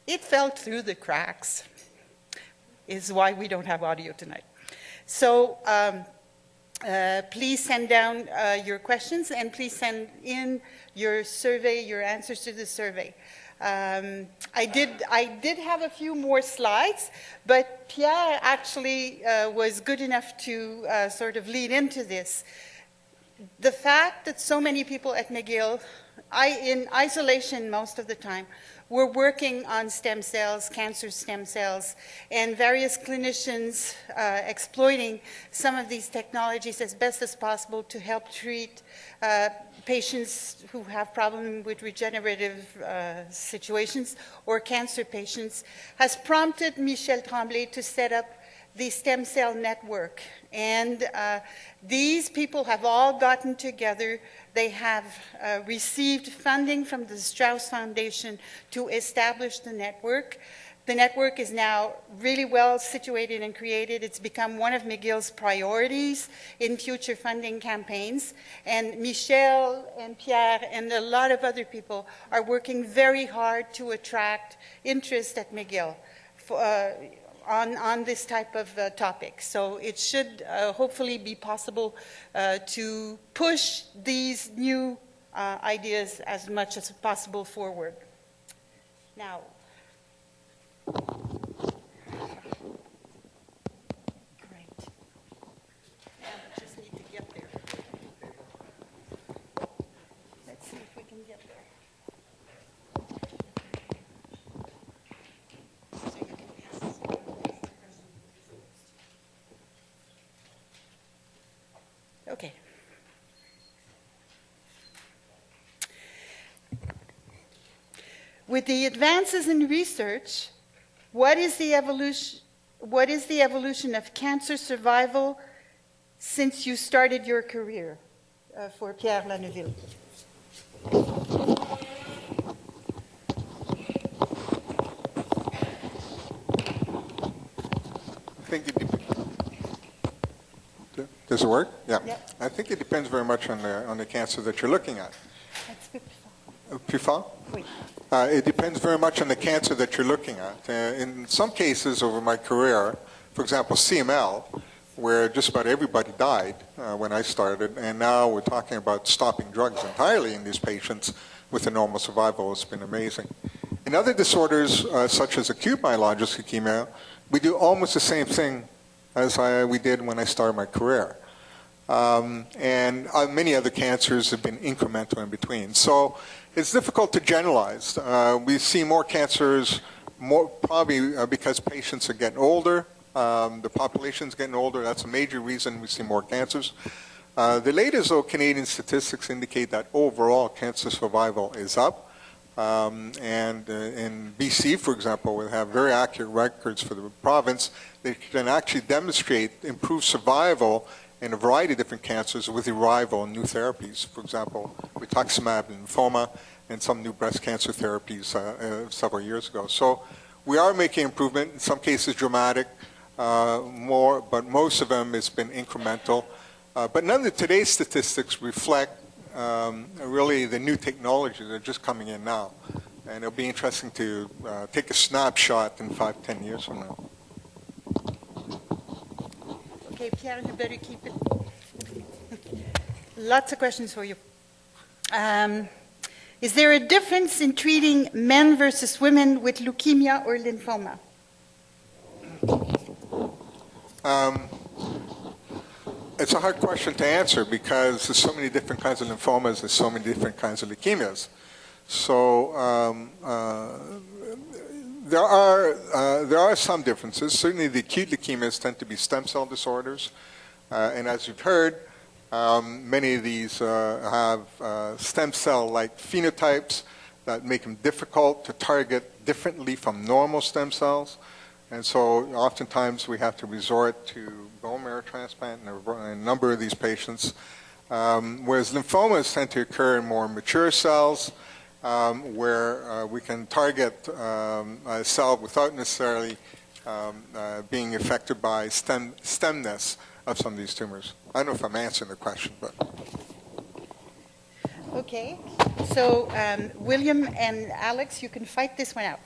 It fell through the cracks, is why we don't have audio tonight. So please send down your questions, and please send in your survey, your answers to the survey. I did have a few more slides, but Pierre actually was good enough to sort of lead into this. The fact that so many people at McGill, in isolation most of the time, we're working on stem cells, cancer stem cells, and various clinicians exploiting some of these technologies as best as possible to help treat patients who have problems with regenerative situations or cancer patients, has prompted Michel Tremblay to set up the stem cell network. And these people have all gotten together. They have received funding from the Strauss Foundation to establish the network. The network is now really well situated and created. It's become one of McGill's priorities in future funding campaigns. And Michel and Pierre and a lot of other people are working very hard to attract interest at McGill on this type of topic. So it should hopefully be possible to push these new ideas as much as possible forward. Now, great. Now we just need to get there. Let's see if we can get there. So you can ask. Okay. With the advances in research, what is the evolution of cancer survival since you started your career? For Pierre Lanneville. Does it work? Yeah. Yep. I think it depends very much on the cancer that you're looking at. It depends very much on the cancer that you're looking at. In some cases over my career, for example, CML, where just about everybody died when I started, and now we're talking about stopping drugs entirely in these patients with a normal survival. It's been amazing. In other disorders, such as acute myelogenous leukemia, we do almost the same thing as we did when I started my career. And many other cancers have been incremental in between. So it's difficult to generalize. We see more cancers probably because patients are getting older. The population's getting older. That's a major reason we see more cancers. The latest, though, Canadian statistics indicate that overall cancer survival is up. And in BC, for example, we have very accurate records for the province. They can actually demonstrate improved survival in a variety of different cancers with arrival and new therapies. For example, rituximab in lymphoma and some new breast cancer therapies several years ago. So we are making improvement, in some cases dramatic, but most of them has been incremental. But none of today's statistics reflect really the new technologies that are just coming in now. And it'll be interesting to take a snapshot in 5-10 years from now. Okay, Pierre, you better keep it. Lots of questions for you. Is there a difference in treating men versus women with leukemia or lymphoma? It's a hard question to answer because there's so many different kinds of lymphomas, there's so many different kinds of leukemias. So there are some differences. Certainly the acute leukemias tend to be stem cell disorders. And as you've heard, many of these have stem cell-like phenotypes that make them difficult to target differently from normal stem cells. And so oftentimes we have to resort to bone marrow transplant in a number of these patients. Whereas lymphomas tend to occur in more mature cells where we can target a cell without necessarily being affected by stemness of some of these tumors. I don't know if I'm answering the question, but. Okay, so William and Alex, you can fight this one out.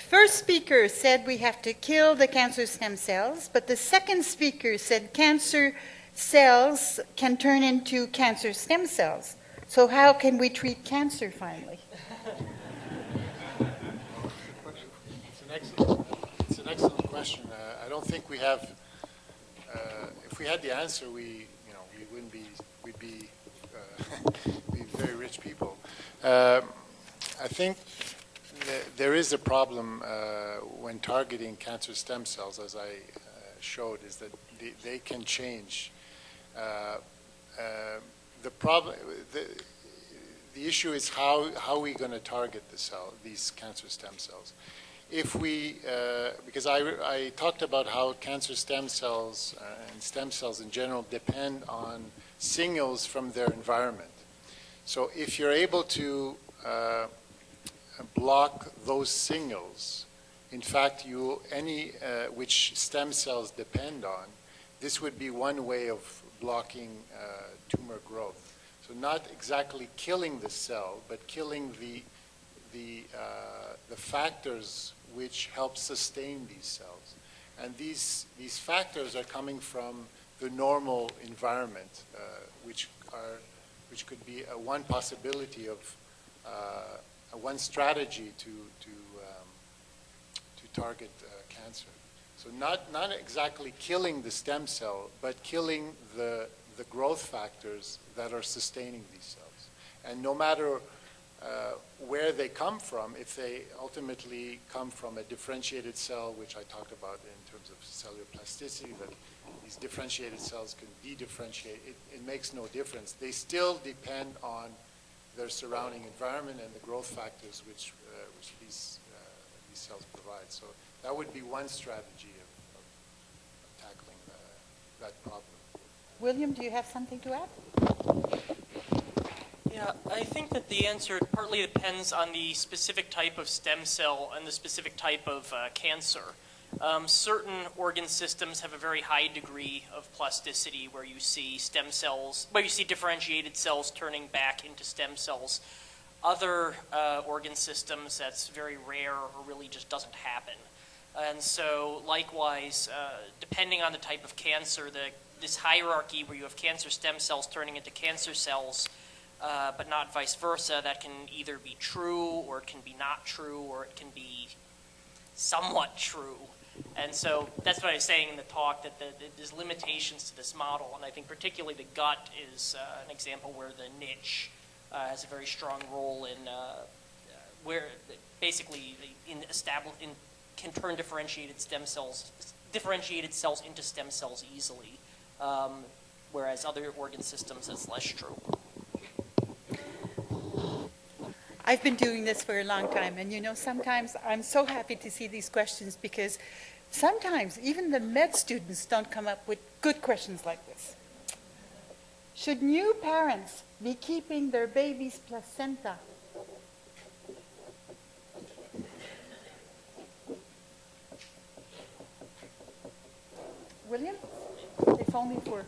First speaker said we have to kill the cancer stem cells, but the second speaker said cancer cells can turn into cancer stem cells. So how can we treat cancer finally? It's an excellent question. I don't think we have. If we had the answer, we wouldn't be. We'd be very rich people. I think there is a problem when targeting cancer stem cells, as I showed, is that they can change. The problem, the issue is how are we going to target these cancer stem cells? If we, because I talked about how cancer stem cells and stem cells in general depend on signals from their environment. So if you're able to block those signals, in fact, which stem cells depend on, this would be one way of blocking tumor growth. So not exactly killing the cell, but killing the factors which help sustain these cells. And these factors are coming from the normal environment, which could be one possibility of one strategy to target cancer. So not exactly killing the stem cell, but killing the growth factors that are sustaining these cells. And no matter where they come from, if they ultimately come from a differentiated cell, which I talked about in terms of cellular plasticity, that these differentiated cells can de-differentiate, it makes no difference. They still depend on their surrounding environment and the growth factors which these cells provide. So that would be one strategy of tackling that problem. William, do you have something to add? Yeah, I think that the answer partly depends on the specific type of stem cell and the specific type of cancer. Certain organ systems have a very high degree of plasticity where you see stem cells, where you see differentiated cells turning back into stem cells. Other organ systems, that's very rare or really just doesn't happen. And so likewise, depending on the type of cancer, this hierarchy where you have cancer stem cells turning into cancer cells, but not vice versa, that can either be true or it can be not true or it can be somewhat true. And so that's what I was saying in the talk, that there's limitations to this model. And I think particularly the gut is an example where the niche has a very strong role in where basically can turn differentiated cells into stem cells easily, whereas other organ systems, that's less true. I've been doing this for a long time, and sometimes I'm so happy to see these questions because sometimes even the med students don't come up with good questions like this. Should new parents be keeping their baby's placenta? William? If only for...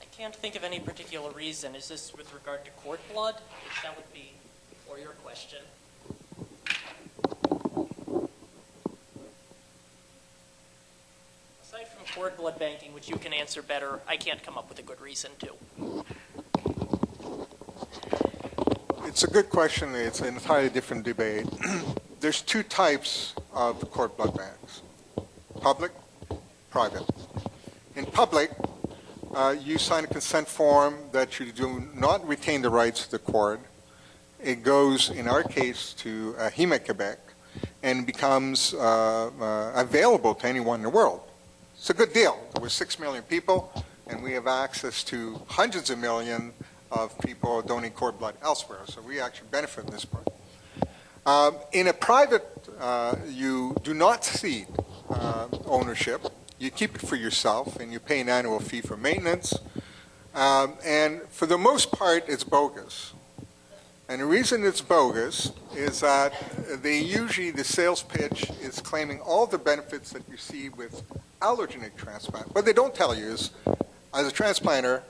I can't think of any particular reason. Is this with regard to cord blood? That would be for your question. Aside from cord blood banking, which you can answer better, I can't come up with a good reason to. It's a good question. It's an entirely different debate. There's two types of cord blood banks: public, private. In public, you sign a consent form that you do not retain the rights to the cord. It goes, in our case, to Quebec and becomes available to anyone in the world. It's a good deal. We're 6 million people, and we have access to hundreds of millions of people donating cord blood elsewhere, so we actually benefit in this part. In a private, you do not cede ownership. You keep it for yourself, and you pay an annual fee for maintenance. And for the most part, it's bogus. And the reason it's bogus is that the sales pitch is claiming all the benefits that you see with allogeneic transplant. What they don't tell you is, as a transplanter,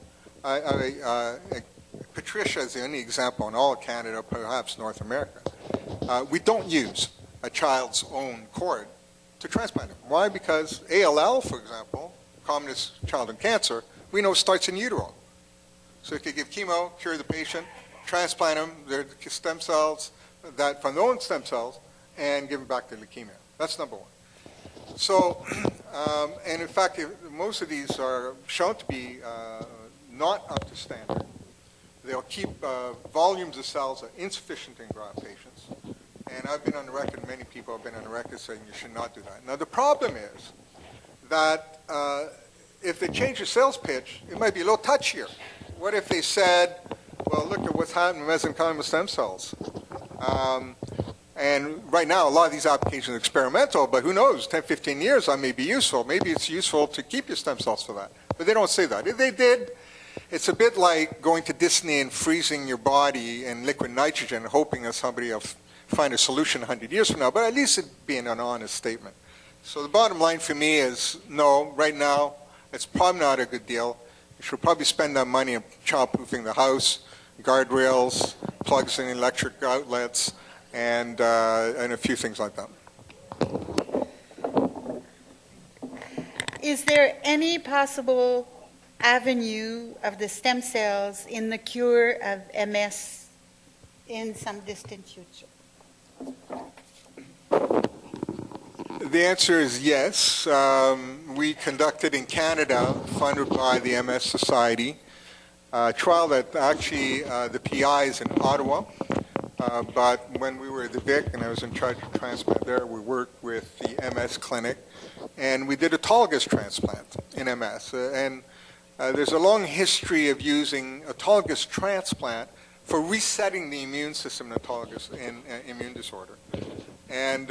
Patricia is the only example in all of Canada, perhaps North America. We don't use a child's own cord to transplant them. Why? Because ALL, for example, commonest childhood cancer, we know starts in utero. So you could give chemo, cure the patient, transplant them, their stem cells, that from their own stem cells, and give them back to leukemia. That's number one. So, and in fact, most of these are shown to be not up to standard. They'll keep volumes of cells that are insufficient in graft patients. And I've been on the record, many people have been on the record saying you should not do that. Now, the problem is that if they change the sales pitch, it might be a little touchier. What if they said, well, look at what's happening with mesenchymal stem cells. And right now, a lot of these applications are experimental, but who knows, 10, 15 years, that may be useful. Maybe it's useful to keep your stem cells for that. But they don't say that. If they did, it's a bit like going to Disney and freezing your body in liquid nitrogen, hoping that somebody will find a solution 100 years from now, but at least it being an honest statement. So the bottom line for me is, no, right now, it's probably not a good deal. You should probably spend that money on child-proofing the house, guardrails, plugs in electric outlets, and a few things like that. Is there any possible avenue of the stem cells in the cure of MS in some distant future? The answer is yes. We conducted in Canada, funded by the MS Society, a trial that actually the PI is in Ottawa. But when we were at the Vic and I was in charge of transplant there, we worked with the MS clinic and we did autologous transplant in MS. There's a long history of using autologous transplant for resetting the immune system in autologous immune disorder. And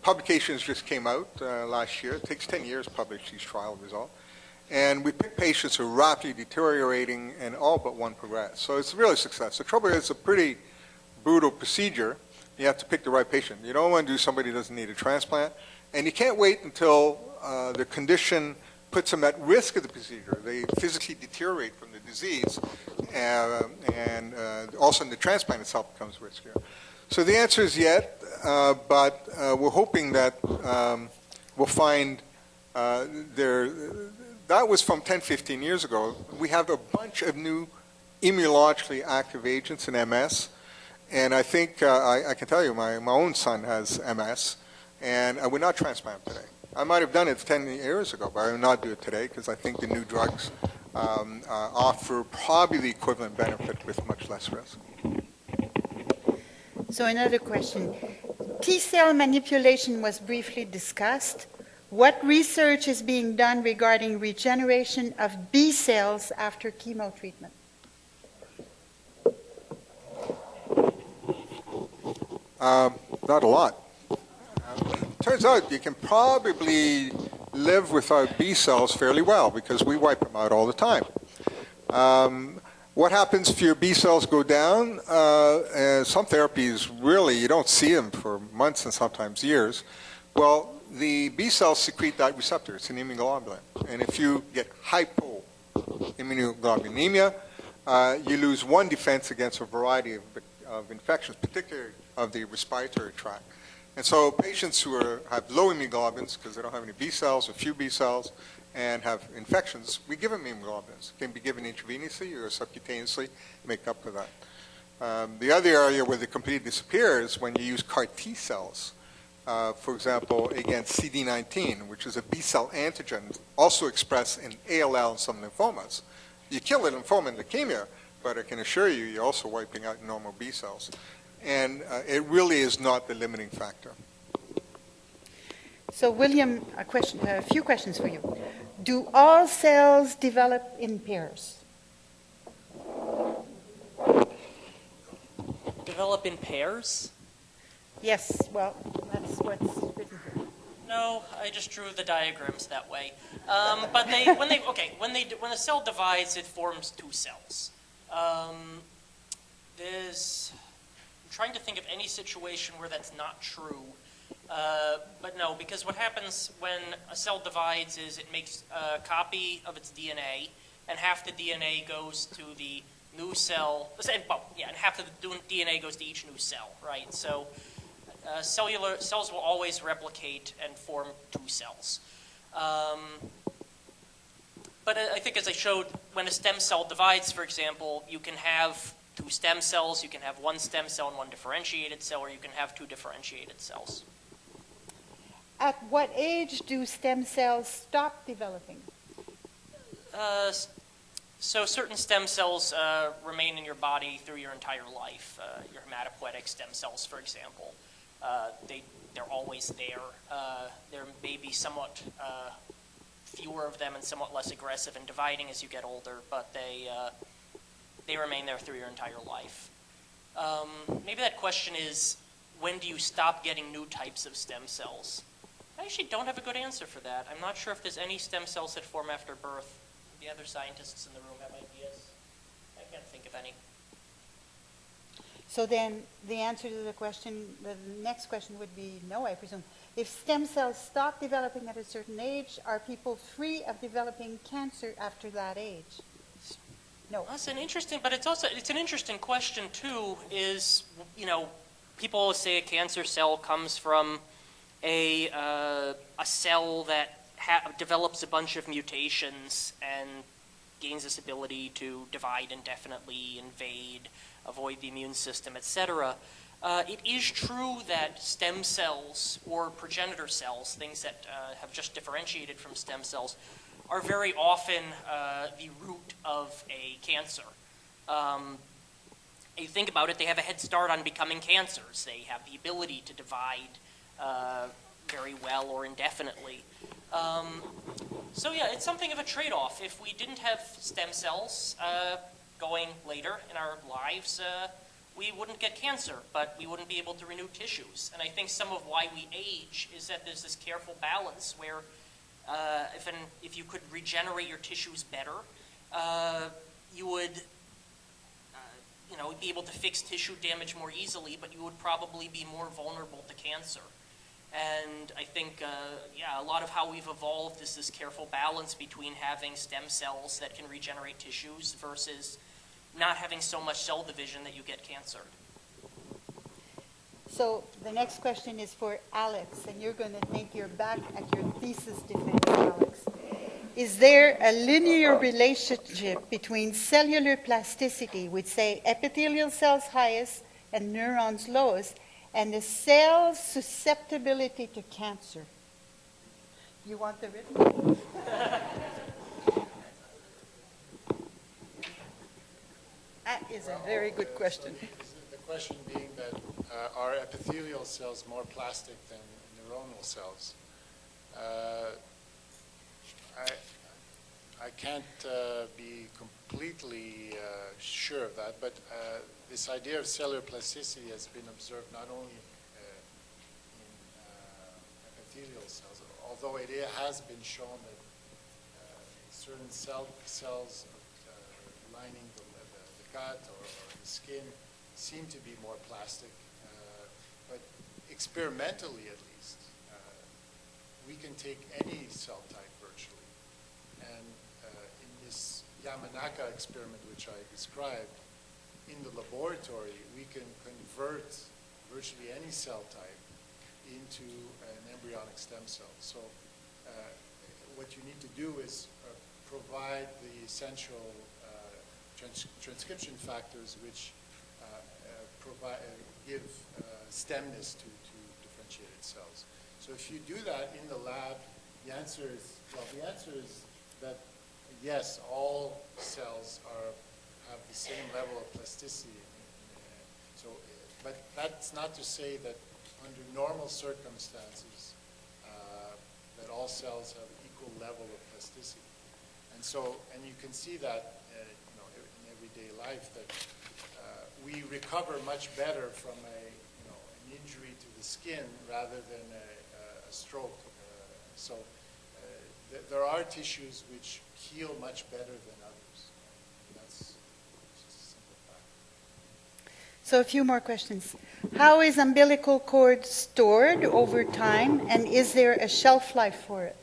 publications just came out last year. It takes 10 years to publish these trial results. And we picked patients who are rapidly deteriorating and all but one progressed. So it's really a success. The trouble is it's a pretty brutal procedure. You have to pick the right patient. You don't want to do somebody who doesn't need a transplant. And you can't wait until the condition puts them at risk of the procedure. They physically deteriorate from the disease. And also in the transplant itself becomes riskier. So the answer is yet, but we're hoping that we'll find that was from 10, 15 years ago. We have a bunch of new immunologically active agents in MS, and I think I can tell you my own son has MS, and I would not transplant today. I might have done it 10 years ago, but I will not do it today because I think the new drugs offer probably the equivalent benefit with much less risk. So another question. T-cell manipulation was briefly discussed. What research is being done regarding regeneration of B cells after chemo treatment? Not a lot. Turns out you can probably live without B cells fairly well because we wipe them out all the time. What happens if your B cells go down? Some therapies really, you don't see them for months and sometimes years. Well, the B cells secrete that receptor. It's an immunoglobulin. And if you get hypoimmunoglobulinemia, you lose one defense against a variety of infections, particularly of the respiratory tract. And so patients who have low immunoglobulins, because they don't have any B cells or few B cells, and have infections, we give them immunoglobulins. It can be given intravenously or subcutaneously, make up for that. The other area where they completely disappear is when you use CAR T cells, for example, against CD19, which is a B cell antigen also expressed in ALL and some lymphomas. You kill the lymphoma and leukemia, but I can assure you, you're also wiping out normal B cells. And it really is not the limiting factor. So William, a few questions for you. Do all cells develop in pairs? Develop in pairs? Yes, well, that's what's written here. No, I just drew the diagrams that way. But when a cell divides, it forms two cells. I'm trying to think of any situation where that's not true. But no, because what happens when a cell divides is it makes a copy of its DNA, and half the DNA goes to the new cell. And half the DNA goes to each new cell, right? So cellular cells will always replicate and form two cells. But I think, as I showed, when a stem cell divides, for example, you can have two stem cells, you can have one stem cell and one differentiated cell, or you can have two differentiated cells. At what age do stem cells stop developing? So certain stem cells remain in your body through your entire life. Your hematopoietic stem cells, for example, they're always there. There may be somewhat fewer of them and somewhat less aggressive in dividing as you get older, but they remain there through your entire life. Maybe that question is, when do you stop getting new types of stem cells? I actually don't have a good answer for that. I'm not sure if there's any stem cells that form after birth. The other scientists in the room have ideas. I can't think of any. So then the answer to the next question would be no, I presume. If stem cells stop developing at a certain age, are people free of developing cancer after that age? No. That's an interesting, but it's an interesting question too. Is, people always say a cancer cell comes from a cell that develops a bunch of mutations and gains this ability to divide indefinitely, invade, avoid the immune system, etc. It is true that stem cells or progenitor cells, things that have just differentiated from stem cells, are very often the root of a cancer. You think about it, they have a head start on becoming cancers. They have the ability to divide very well or indefinitely. So yeah, it's something of a trade-off. If we didn't have stem cells going later in our lives, we wouldn't get cancer, but we wouldn't be able to renew tissues. And I think some of why we age is that there's this careful balance where if you could regenerate your tissues better, you would be able to fix tissue damage more easily, but you would probably be more vulnerable to cancer. And I think, a lot of how we've evolved is this careful balance between having stem cells that can regenerate tissues versus not having so much cell division that you get cancer. So the next question is for Alex, and you're going to think you're back at your thesis defense, Alex. Is there a linear relationship between cellular plasticity, which say epithelial cells highest and neurons lowest, and the cell's susceptibility to cancer? You want the written? That is a very good question. The question being that are epithelial cells more plastic than neuronal cells? I can't be completely sure of that, but this idea of cellular plasticity has been observed not only in epithelial cells, although it has been shown that certain cells lining the gut or the skin seem to be more plastic, but experimentally at least, we can take any cell type virtually. And in this Yamanaka experiment, which I described, in the laboratory, we can convert virtually any cell type into an embryonic stem cell. So what you need to do is provide the essential transcription factors which give stemness to differentiated cells. So if you do that in the lab, the answer is that yes, all cells have the same level of plasticity. But that's not to say that under normal circumstances that all cells have equal level of plasticity. And you can see that in everyday life that we recover much better from an injury to the skin rather than a stroke. There are tissues which heal much better than others. That's just a simple fact. So a few more questions. How is umbilical cord stored over time, and is there a shelf life for it?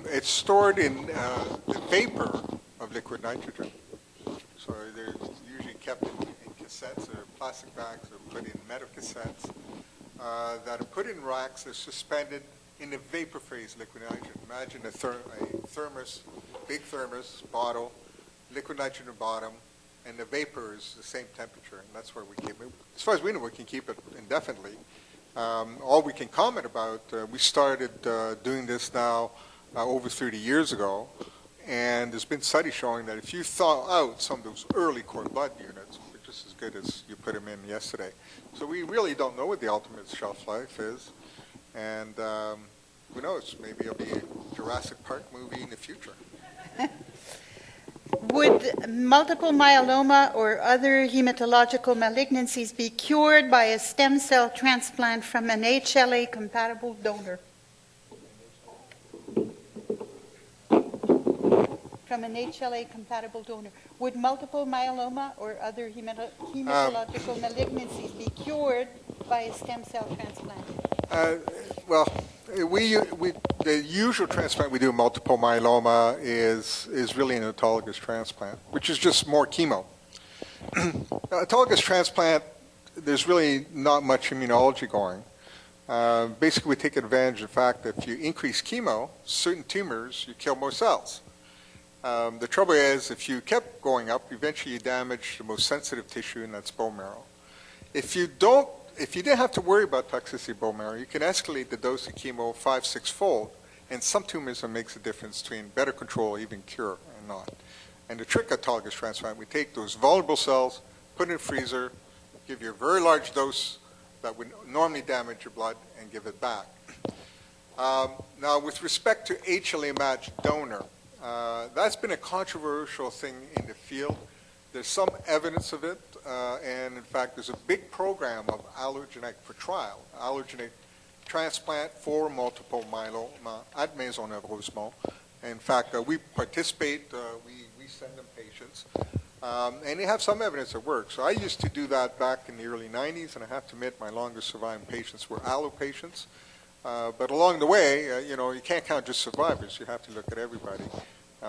It's stored in the vapor of liquid nitrogen. So they're usually kept in cassettes or plastic bags or put in metal cassettes that are put in racks. They're suspended in the vapor phase liquid nitrogen. Imagine a thermos, big thermos, bottle, liquid nitrogen bottom, and the vapor is the same temperature, and that's where we keep it. As far as we know, we can keep it indefinitely. All we can comment about, we started doing this now over 30 years ago, and there's been studies showing that if you thaw out some of those early cord blood units, they're just as good as you put them in yesterday. So we really don't know what the ultimate shelf life is, and who knows, maybe it'll be a Jurassic Park movie in the future. Would multiple myeloma or other hematological malignancies be cured by a stem cell transplant from an HLA-compatible donor? From an HLA-compatible donor. Would multiple myeloma or other hematological malignancies be cured by a stem cell transplant? Well, the usual transplant we do in multiple myeloma is really an autologous transplant, which is just more chemo. Autologous transplant, there's really not much immunology going. Basically, we take advantage of the fact that if you increase chemo, certain tumors, you kill more cells. The trouble is, if you kept going up, eventually you damage the most sensitive tissue, and that's bone marrow. If you didn't have to worry about toxicity of bone marrow, you can escalate the dose of chemo 5-6-fold, and some tumors it makes a difference between better control, even cure, and not. And the trick of autologous transplant, we take those vulnerable cells, put in a freezer, give you a very large dose that would normally damage your blood, and give it back. Now, with respect to HLA-matched donor, that's been a controversial thing in the field. There's some evidence of it, and in fact, there's a big program of allogeneic for trial, allogeneic transplant for multiple myeloma at Maisonneuve-Rosemont. In fact, we participate, we send them patients, and they have some evidence it works. So I used to do that back in the early 90s, and I have to admit my longest surviving patients were allo patients. But along the way, you can't count just survivors. You have to look at everybody.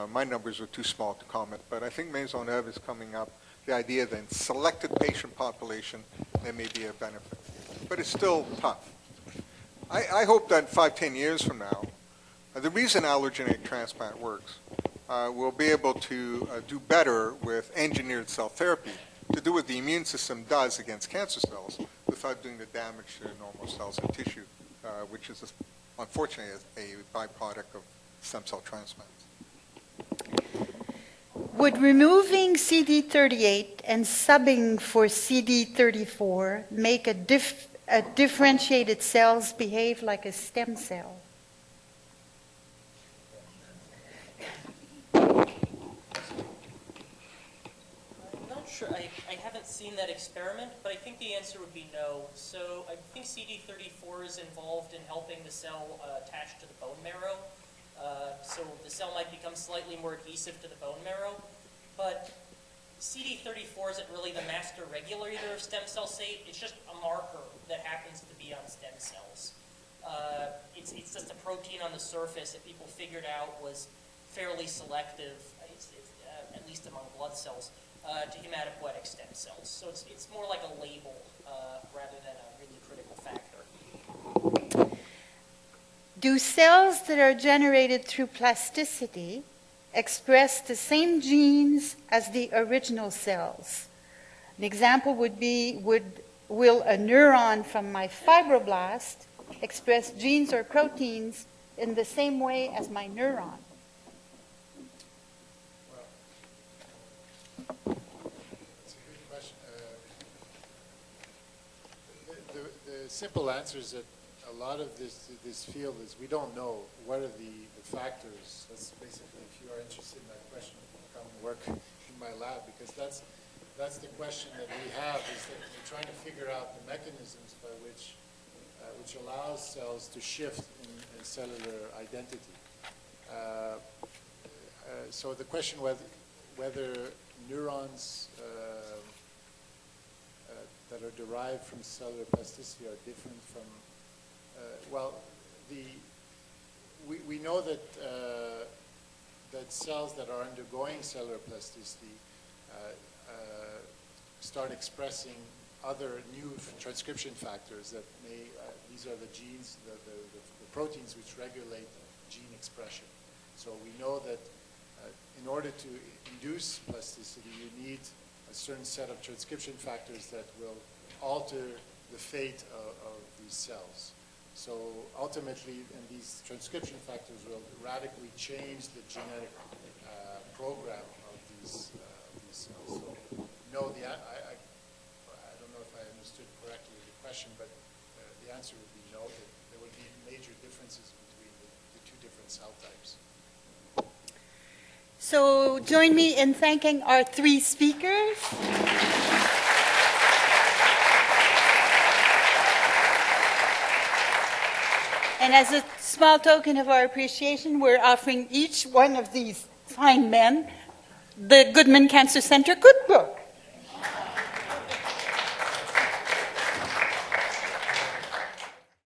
My numbers are too small to comment, but I think Maisonneuve is coming up the idea that in selected patient population, there may be a benefit. But it's still tough. I hope that 5-10 years from now, the reason allogeneic transplant works, we'll be able to do better with engineered cell therapy to do what the immune system does against cancer cells without doing the damage to normal cells and tissue, which is, unfortunately, a byproduct of stem cell transplants. Would removing CD38 and subbing for CD34 make a differentiated cells behave like a stem cell? I haven't seen that experiment, but I think the answer would be no. So I think CD34 is involved in helping the cell attach to the bone marrow. So the cell might become slightly more adhesive to the bone marrow. But CD34 isn't really the master regulator of stem cell state. It's just a marker that happens to be on stem cells. It's just a protein on the surface that people figured out was fairly selective, at least among blood cells, to hematopoietic stem cells. So it's more like a label rather than a really critical factor. Do cells that are generated through plasticity express the same genes as the original cells? An example would be, will a neuron from my fibroblast express genes or proteins in the same way as my neuron? The simple answer is that a lot of this field is we don't know what are the factors. That's basically, if you are interested in that question, come work in my lab, because that's the question that we have, is that we're trying to figure out the mechanisms by which allows cells to shift in cellular identity. So the question whether neurons that are derived from cellular plasticity are different from, we know that that cells that are undergoing cellular plasticity start expressing other new transcription factors that may, these are the genes, the proteins which regulate gene expression. So we know that in order to induce plasticity, you need a certain set of transcription factors that will alter the fate of these cells. So ultimately, and these transcription factors will radically change the genetic program of these cells. So no, I don't know if I understood correctly the question, but the answer would be no, that there would be major differences between the two different cell types. So join me in thanking our three speakers. And as a small token of our appreciation, we're offering each one of these fine men the Goodman Cancer Center Cookbook.